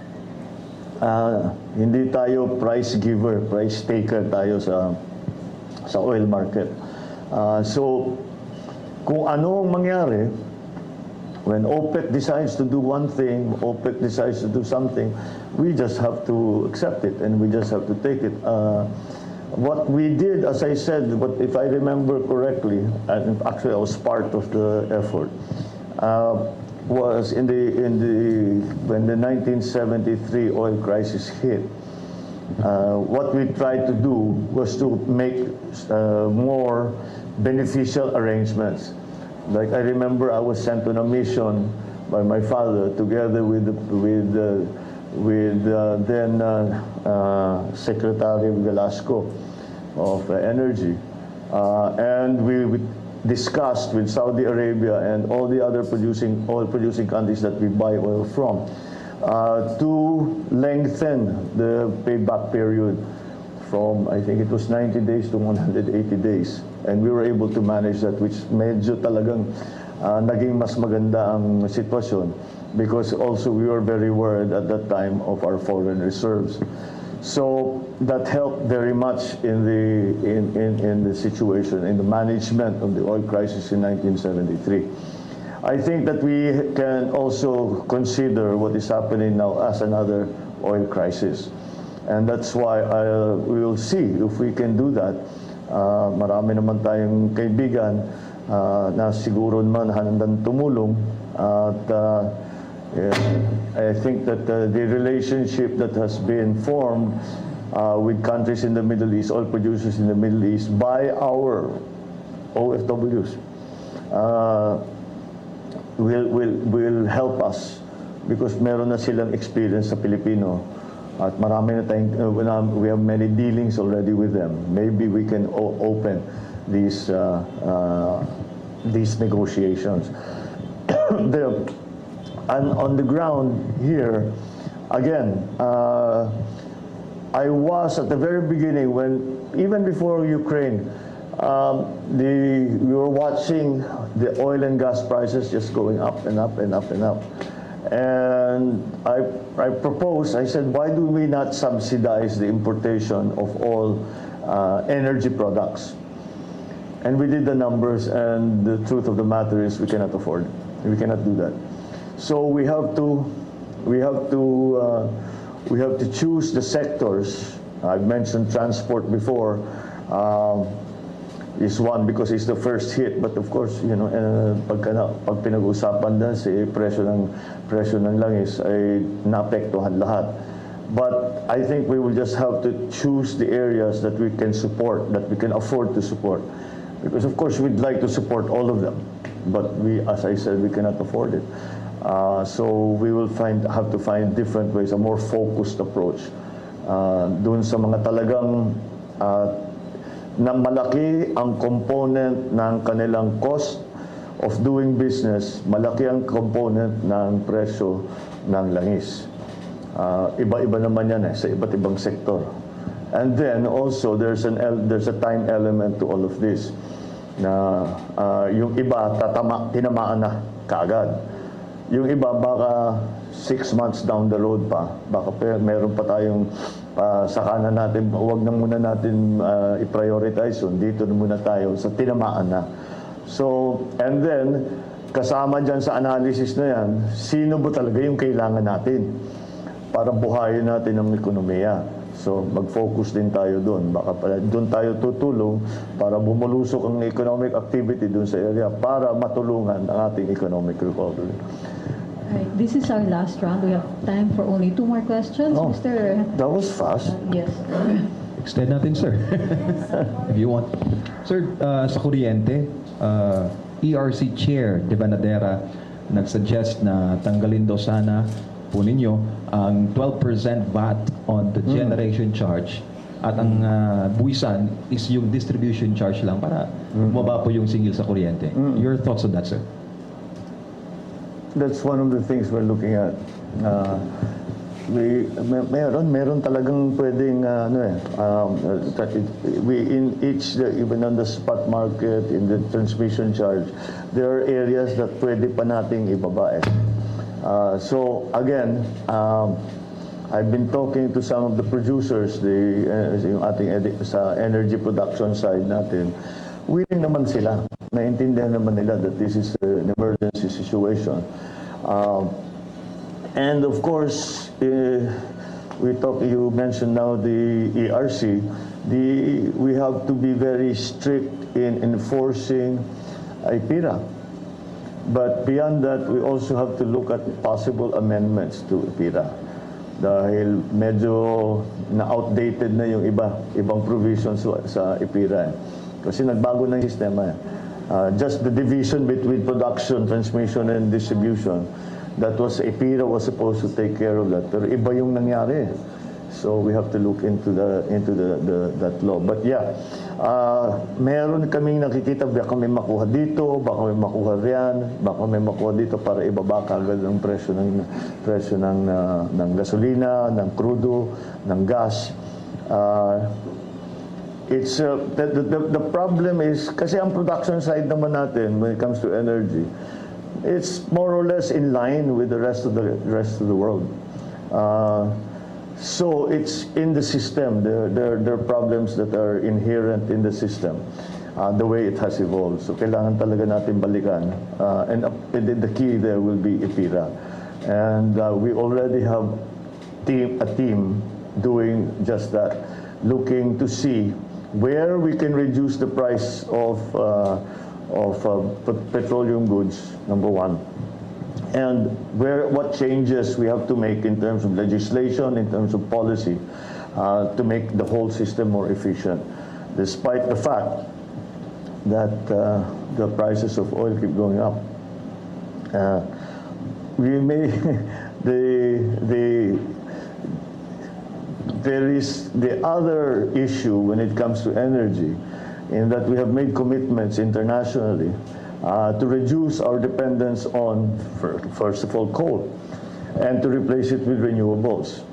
Hindi tayo price giver, price taker tayo sa oil market. So, kung ano ang mangyari, when OPEC decides to do one thing, OPEC decides to do something, we just have to accept it and we just have to take it. What we did, as I said, if I remember correctly, and actually I was part of the effort, was when the 1973 oil crisis hit. What we tried to do was to make more beneficial arrangements. Like I remember, I was sent on a mission by my father, together with then Secretary Velasco of Energy, and we discussed with Saudi Arabia and all the other oil-producing countries that we buy oil from to lengthen the payback period from, I think it was 90 days to 180 days. And we were able to manage that, which medyo talagang naging mas maganda ang sitwasyon, because also we were very worried at that time of our foreign reserves. So that helped very much in the situation, in the management of the oil crisis in 1973. I think that we can also consider what is happening now as another oil crisis. And that's why we will see if we can do that. Marami naman tayong kaibigan na siguro naman handang tumulong. At I think that the relationship that has been formed with countries in the Middle East, oil producers in the Middle East, by our OFWs, will help us, because meron na silang experience sa Pilipino At marami na tayong, we have many dealings already with them. Maybe we can open these negotiations. And on the ground here, again, I was at the very beginning even before Ukraine, we were watching the oil and gas prices just going up and up and up and up. And I proposed, I said, why do we not subsidize the importation of all energy products? And we did the numbers, and the truth of the matter is we cannot afford it. We cannot do that. So we have to choose the sectors. I've mentioned transport before. Is one because it's the first hit, but of course, pag pinag-uusapan na si presyo ng langis ay naapektuhan lahat. But I think we will just have to choose the areas that we can support, that we can afford to support, because of course we'd like to support all of them, but as I said, we cannot afford it. So we will have to find different ways, a more focused approach. Doon sa mga talagang na malaki ang component ng kanilang cost of doing business, malaki ang component ng presyo ng langis. Iba-iba naman yan sa iba't ibang sektor. And then also there's a time element to all of this na yung iba tinamaan na kaagad. Yung iba baka 6 months down the road pa, baka meron pa tayong saka na natin, huwag na muna natin i-prioritize yun. Dito na muna tayo sa tinamaan na. So, and then, kasama dyan sa analysis na yan, sino ba talaga yung kailangan natin para buhayin natin ang ekonomiya. So, mag-focus din tayo doon. Baka doon tayo tutulong para bumulusok ang economic activity doon sa area para matulungan ang ating economic recovery. Right. This is our last round. We have time for only 2 more questions. Oh, Mr. that was fast. Yes. Extend natin, sir. If you want. Sir, sa kuryente, ERC Chair De Banadera nagsuggest na tanggalin daw sana po ninyo ang 12% VAT on the generation charge at ang buwisan is yung distribution charge lang para bumaba po yung singil sa kuryente. Your thoughts on that, sir? That's one of the things we're looking at. Meron talagang pwedeng in each, even on the spot market, in the transmission charge, there are areas that pwede pa nating ibaba. So again, I've been talking to some of the producers, yung ating sa energy production side natin. Willing naman sila, naintindihan naman nila that this is an emergency situation. And of course, you mentioned now the ERC, we have to be very strict in enforcing IPIRA. But beyond that, we also have to look at possible amendments to IPIRA. Dahil medyo na-outdated na yung ibang provisions sa IPIRA. Kasi nagbago ng sistema. Just the division between production, transmission, and distribution, that was IPIRA was supposed to take care of that. Pero iba yung nangyari. So we have to look into that law. But yeah, meron kaming nakikita, baka may makuha dito, baka may makuha riyan, baka may makuha dito para ibaba kagad ang presyo ng gasolina, ng crudo, ng gas. It's the problem is kasi ang production side naman natin when it comes to energy, it's more or less in line with the rest of the world. So it's in the system. There are problems that are inherent in the system, the way it has evolved. So kailangan talaga natin balikan. And the key there will be IPIRA. And we already have a team doing just that, looking to see where we can reduce the price of petroleum goods, number one. And what changes we have to make in terms of legislation, in terms of policy, to make the whole system more efficient, despite the fact that the prices of oil keep going up. We may there is the other issue when it comes to energy, in that we have made commitments internationally to reduce our dependence on, first of all, coal, and to replace it with renewables.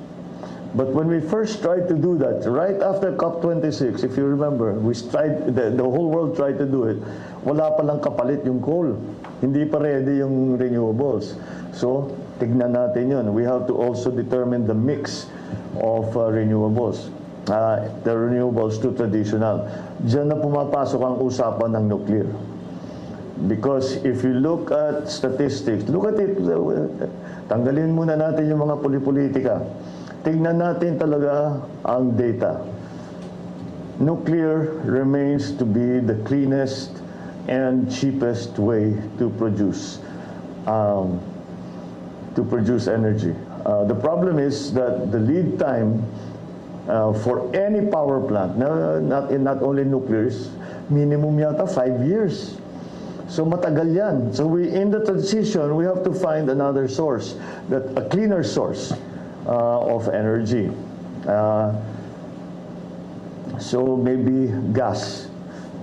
But when we first tried to do that, right after COP26, if you remember, the whole world tried to do it, wala palang kapalit yung coal. Hindi pa ready yung renewables. So, tignan natin yun. We have to also determine the mix of renewables. The renewables to traditional. Diyan na pumapasok ang usapan ng nuclear. Because if you look at statistics, look at it, tanggalin muna natin yung mga politika. Tignan natin talaga ang data. Nuclear remains to be the cleanest and cheapest way to produce energy. The problem is that the lead time for any power plant, not only nuclear, is minimum yata 5 years. So matagal yan. So in the transition, we have to find another source, a cleaner source of energy. So maybe gas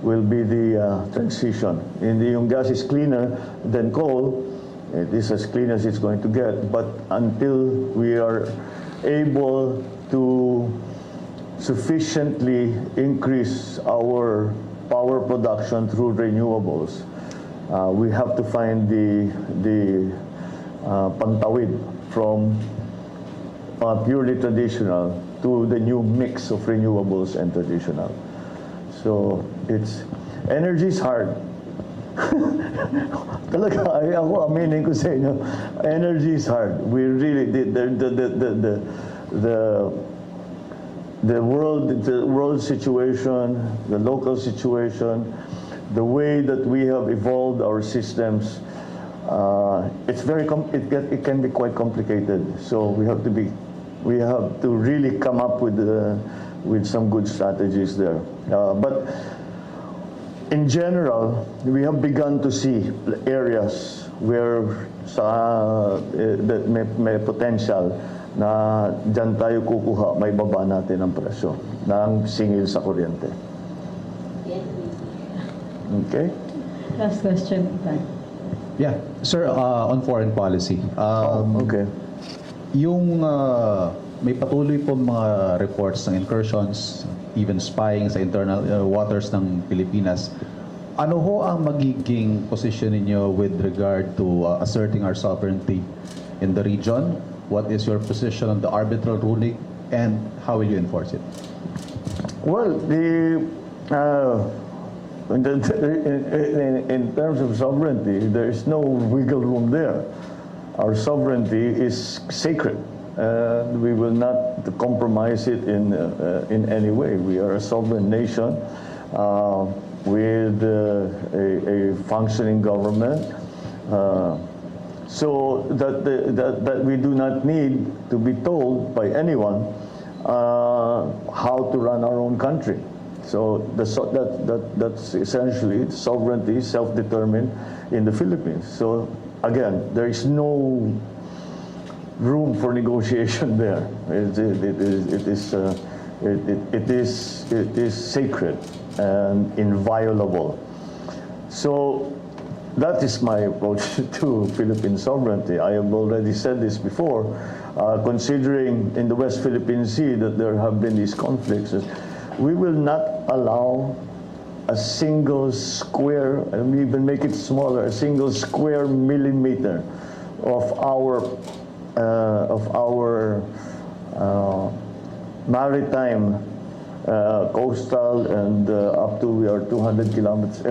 will be the transition. Yung gas is cleaner than coal. It is as clean as it's going to get. But until we are able to sufficiently increase our power production through renewables, we have to find the pantawid from purely traditional to the new mix of renewables and traditional. So energy is hard. Talaga, ako aminin ko sa inyo, energy is hard. We really the world situation, the local situation, the way that we have evolved our systems, it can be quite complicated. So we have to really come up with some good strategies there. But in general, we have begun to see areas where that may potential na dyan tayo kukuha, may baba natin ang presyo ng singil sa kuryente. Okay? Last question, Ivan. Yeah, sir, on foreign policy. Okay. Yung may patuloy po mga reports ng incursions, even spying sa internal waters ng Pilipinas. Ano ho ang magiging position ninyo with regard to asserting our sovereignty in the region? What is your position on the arbitral ruling, and how will you enforce it? Well, in terms of sovereignty, there is no wiggle room there. Our sovereignty is sacred. We will not compromise it in any way. We are a sovereign nation with a functioning government, so that we do not need to be told by anyone how to run our own country. So that's essentially sovereignty, self-determined in the Philippines. So again, there is no room for negotiation there. It is sacred and inviolable. So that is my approach to Philippine sovereignty. I have already said this before. Considering in the West Philippine Sea that there have been these conflicts, we will not allow a single square, and even make it smaller, a single square millimeter of our maritime, coastal, and up to we are 200 kilometers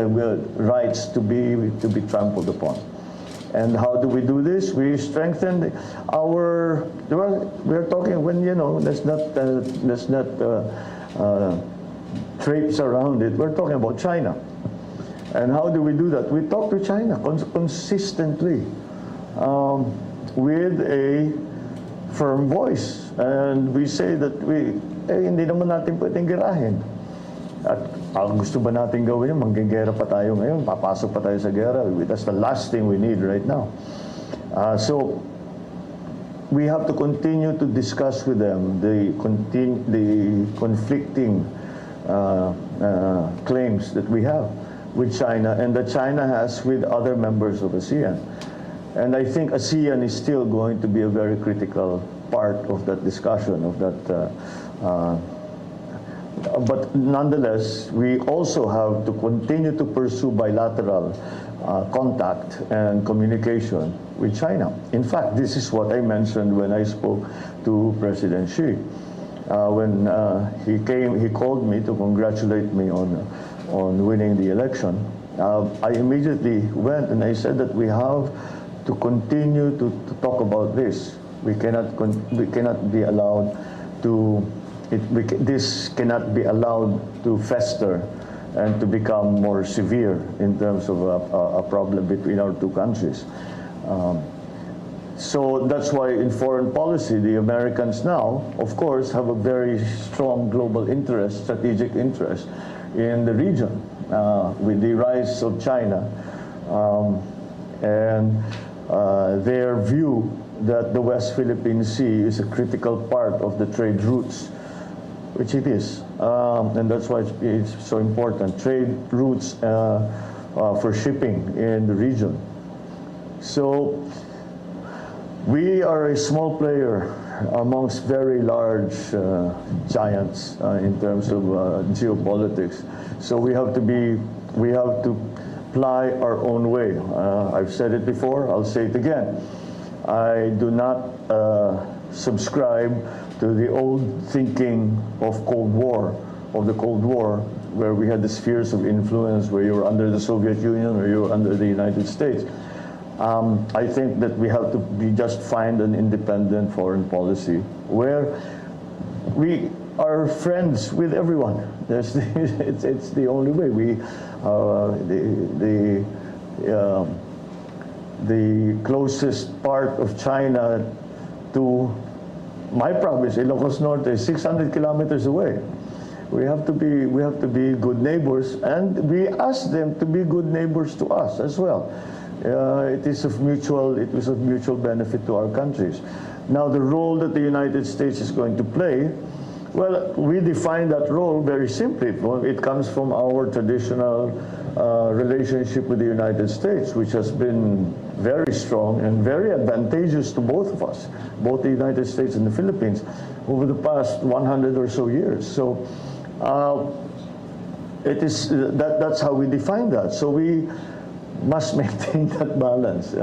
rights to be trampled upon. And how do we do this? We strengthen our. Well, we are talking when let's not traipse around it. We're talking about China. And how do we do that? We talk to China consistently with a firm voice. And we say that hindi naman natin pwedeng girahin. At ang gusto ba natin gawin yun? Manggigera pa tayo ngayon. Papasok pa tayo sa gera. That's the last thing we need right now. So we have to continue to discuss with them the conflicting claims that we have with China and that China has with other members of ASEAN. And I think ASEAN is still going to be a very critical part of that discussion, of that. But nonetheless, we also have to continue to pursue bilateral contact and communication with China. In fact, this is what I mentioned when I spoke to President Xi. When he called me to congratulate me on winning the election. I immediately went and I said that we have to continue to talk about this. We cannot be allowed to. This cannot be allowed to fester and to become more severe in terms of a problem between our two countries. So that's why in foreign policy, the Americans now, of course, have a very strong global interest, strategic interest in the region with the rise of China and their view that the West Philippine Sea is a critical part of the trade routes, which it is, and that's why it's so important. Trade routes for shipping in the region. So we are a small player amongst very large giants in terms of geopolitics. So we have to ply our own way. I've said it before, I'll say it again. I do not subscribe to the old thinking of the Cold War, where we had the spheres of influence, where you were under the Soviet Union or you were under the United States. I think that we have to just find an independent foreign policy where we are friends with everyone. It's the only way. The closest part of China to my province, Ilocos Norte, is 600 kilometers away. We have to be good neighbors, and we ask them to be good neighbors to us as well. It was of mutual benefit to our countries. Now, the role that the United States is going to play, well, we define that role very simply. It comes from our traditional relationship with the United States, which has been very strong and very advantageous to both of us, both the United States and the Philippines, over the past 100 or so years. So that's how we define that. So we must maintain that balance.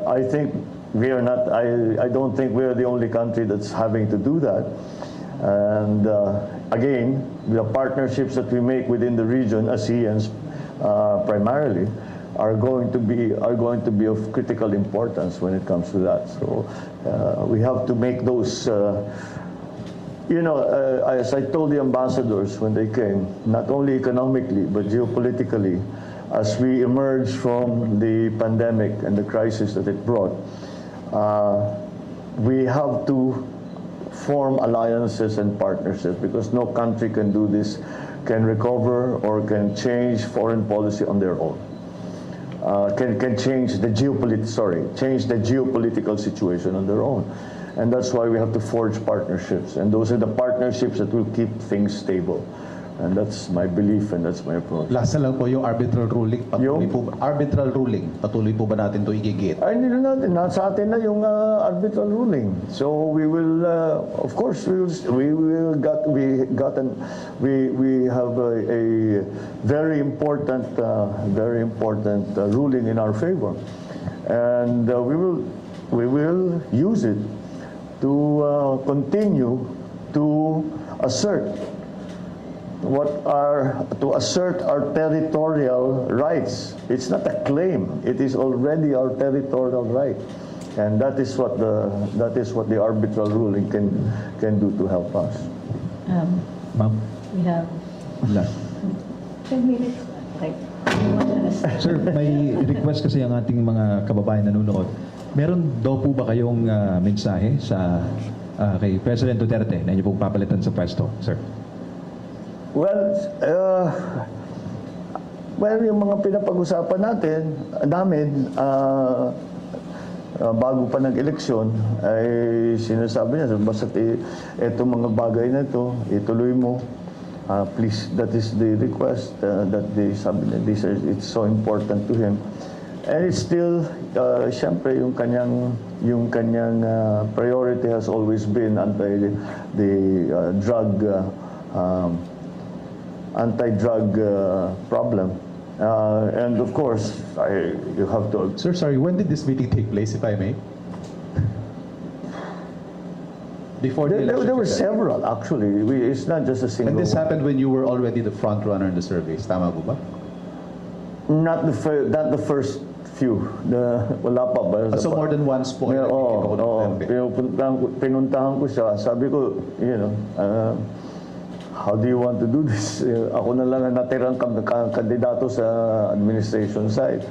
I think we are not. I don't think we are the only country that's having to do that. And again, the partnerships that we make within the region, ASEANs primarily, are going to be of critical importance when it comes to that. So we have to make those. As I told the ambassadors when they came, not only economically but geopolitically, as we emerge from the pandemic and the crisis that it brought, we have to form alliances and partnerships, because no country can do this, can recover or can change foreign policy on their own. Can change the geopolitical situation on their own. And that's why we have to forge partnerships. And those are the partnerships that will keep things stable. And that's my belief and that's my approach. Last na lang po yung arbitral ruling. Patuloy po ba natin ito igigit? Ay, hindi na natin. Nasa atin na yung arbitral ruling. So we will, of course, we have a very important ruling in our favor, and we will use it to continue to assert our territorial rights. It's not a claim; it is already our territorial right, and that is what the arbitral ruling can do to help us. Ma'am? We have Last. 10 minutes. Okay. Sir, may request kasi ang ating mga kababayan nanonood. Meron daw po ba kayong mensahe sa kay President Duterte na inyo pong papalitan sa pwesto, sir? Well, yung mga pinapag-usapan namin, bago pa ng-eleksyon, ay sinasabi niya, basta itong mga bagay na ito, ituloy mo. Please, that is the request that sabi niya, it's so important to him. And it's still, siyempre, yung kanyang priority has always been anti-drug problem. And of course, you have to... Sir, sorry, when did this meeting take place, if I may? Before the election? There were several, actually. It's not just a single... And this happened when you were already the front runner in the surveys, tama po ba? Not the first few. Wala pa ba? So more than once po? Yeah, pinuntahan ko siya. Sabi ko, how do you want to do this? Ako na lang ang natirang kandidato sa administration side.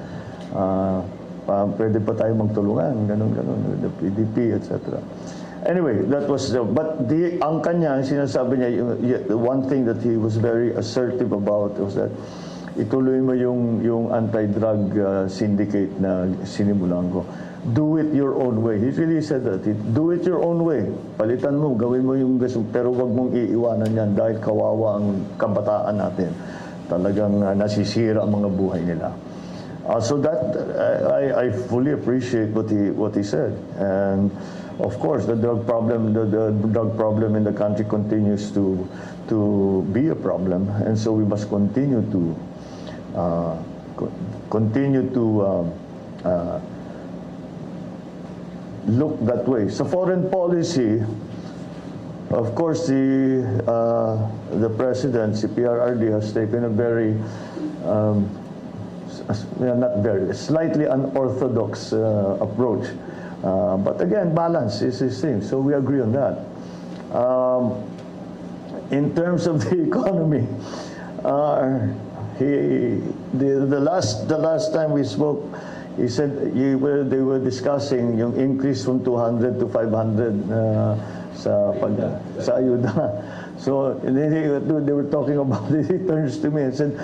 Pwede pa tayo magtulungan, ganun, the PDP, etc. Anyway, that was, but ang kanya, sinasabi niya, the one thing that he was very assertive about was that ituloy mo yung anti-drug syndicate na sinimulan ko. Do it your own way. He really said that. Do it your own way. Palitan mo, gawin mo yung gusto, pero wag mong iiwanan yan dahil kawawa ang kabataan natin. Talagang nasisira ang mga buhay nila. So that, I fully appreciate what he said. And of course, the drug problem in the country continues to be a problem. And so we must continue to look that way. So foreign policy, of course, the president, si PRRD, has taken a very, slightly unorthodox approach. But again, balance is his thing. So we agree on that. In terms of the economy, the last time we spoke, he said they were discussing yung increase from 200 to 500 sa ayuda. So they were talking about it. He turns to me and said,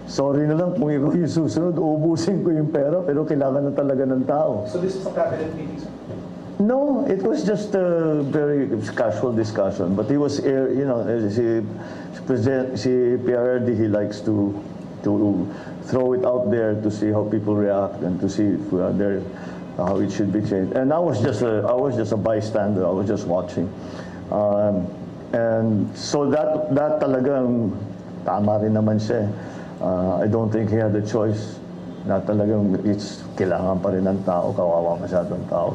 sorry na lang kung ikaw yung susunod, uubusin ko yung pera, pero kailangan na talaga ng tao. So this was a cabinet meeting, sir? No, it was just a very casual discussion. But he was, si PRRD, he likes to throw it out there to see how people react and to see if how it should be changed. And I was just a bystander. I was just watching. And so that talagang tama rin naman siya. I don't think he had a choice. Na talagang kailangan pa rin ng tao, kawawa masyadong tao.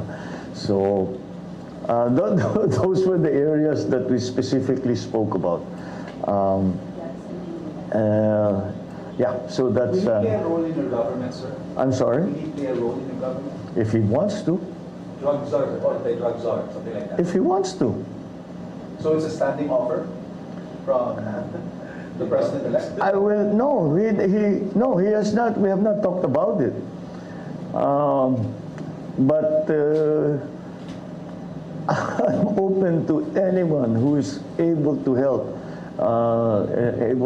So those were the areas that we specifically spoke about. Yeah, so that's... Will he play a role in your government, sir? I'm sorry? Will he play a role in your government? If he wants to. Drug czar, or anti-drug czar, something like that. If he wants to. So it's a standing offer from the president-elect? I will... No, he has not. We have not talked about it. But I'm open to anyone who is able to help. In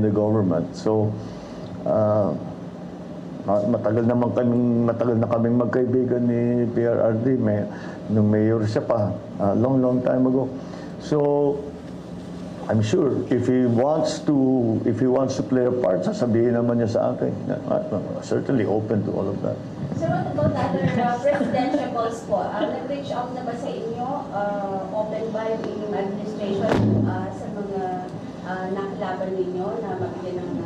the government. So matagal na kaming magkaibigan ni PRRD, nung mayor siya pa, long time ago. So I'm sure if he wants to play a part, sasabihin naman niya sa akin. Certainly open to all of that. So what about other presidential calls po? Nag-reach out na ba sa inyo? Open ba yung inyong administration sa mga nakilaban ninyo na mabigyan ng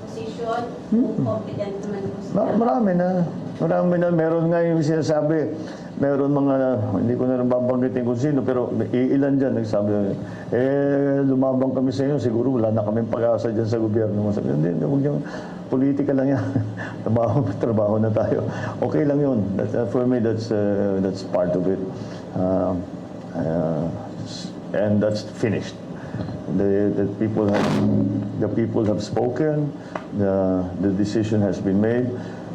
posisyon? Kung confident naman po sila? Marami na. Meron nga yung sinasabi, meron mga, hindi ko na rin babanggitin kung sino, pero ilan dyan nagsabi, lumabang kami sa inyo, siguro wala na kaming pag-asa dyan sa gobyerno. Sabi, hindi, huwag niyang, politika lang yan. Trabaho na tayo. Okay lang yun. For me, that's part of it. And that's finished. The people have spoken. The decision has been made.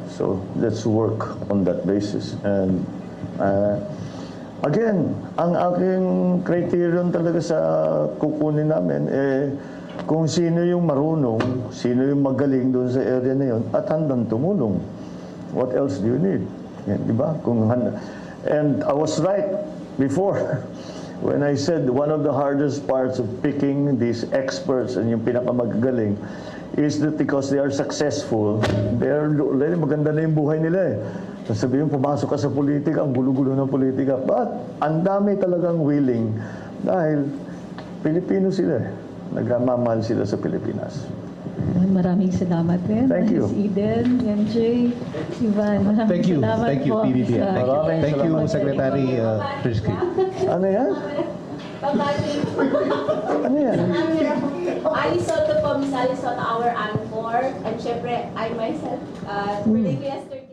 So let's work on that basis. And again, ang aking criterion talaga sa kukunin namin, kung sino yung marunong, sino yung magaling doon sa area na yun, at handang tumulong. What else do you need? Yan, di ba? And I was right before when I said one of the hardest parts of picking these experts and yung pinakamagagaling is that because they are successful, maganda na yung buhay nila eh. Sasabihin, pumasok ka sa politika, ang gulo-gulo ng politika. But ang dami talagang willing dahil Pilipino sila eh. Nagmamahal sila sa Pilipinas. Maraming salamat din. Thank you. Ms. Eden, MJ, Ivan, maraming Thank you. salamat Thank you, po. PBBM. Thank you. Maraming Thank you, salamat. Secretary Trisky. Ano yan? Ano yan? Alisoto po, Miss Alisoto, our anchor. And syempre, I myself, birthday ko yesterday.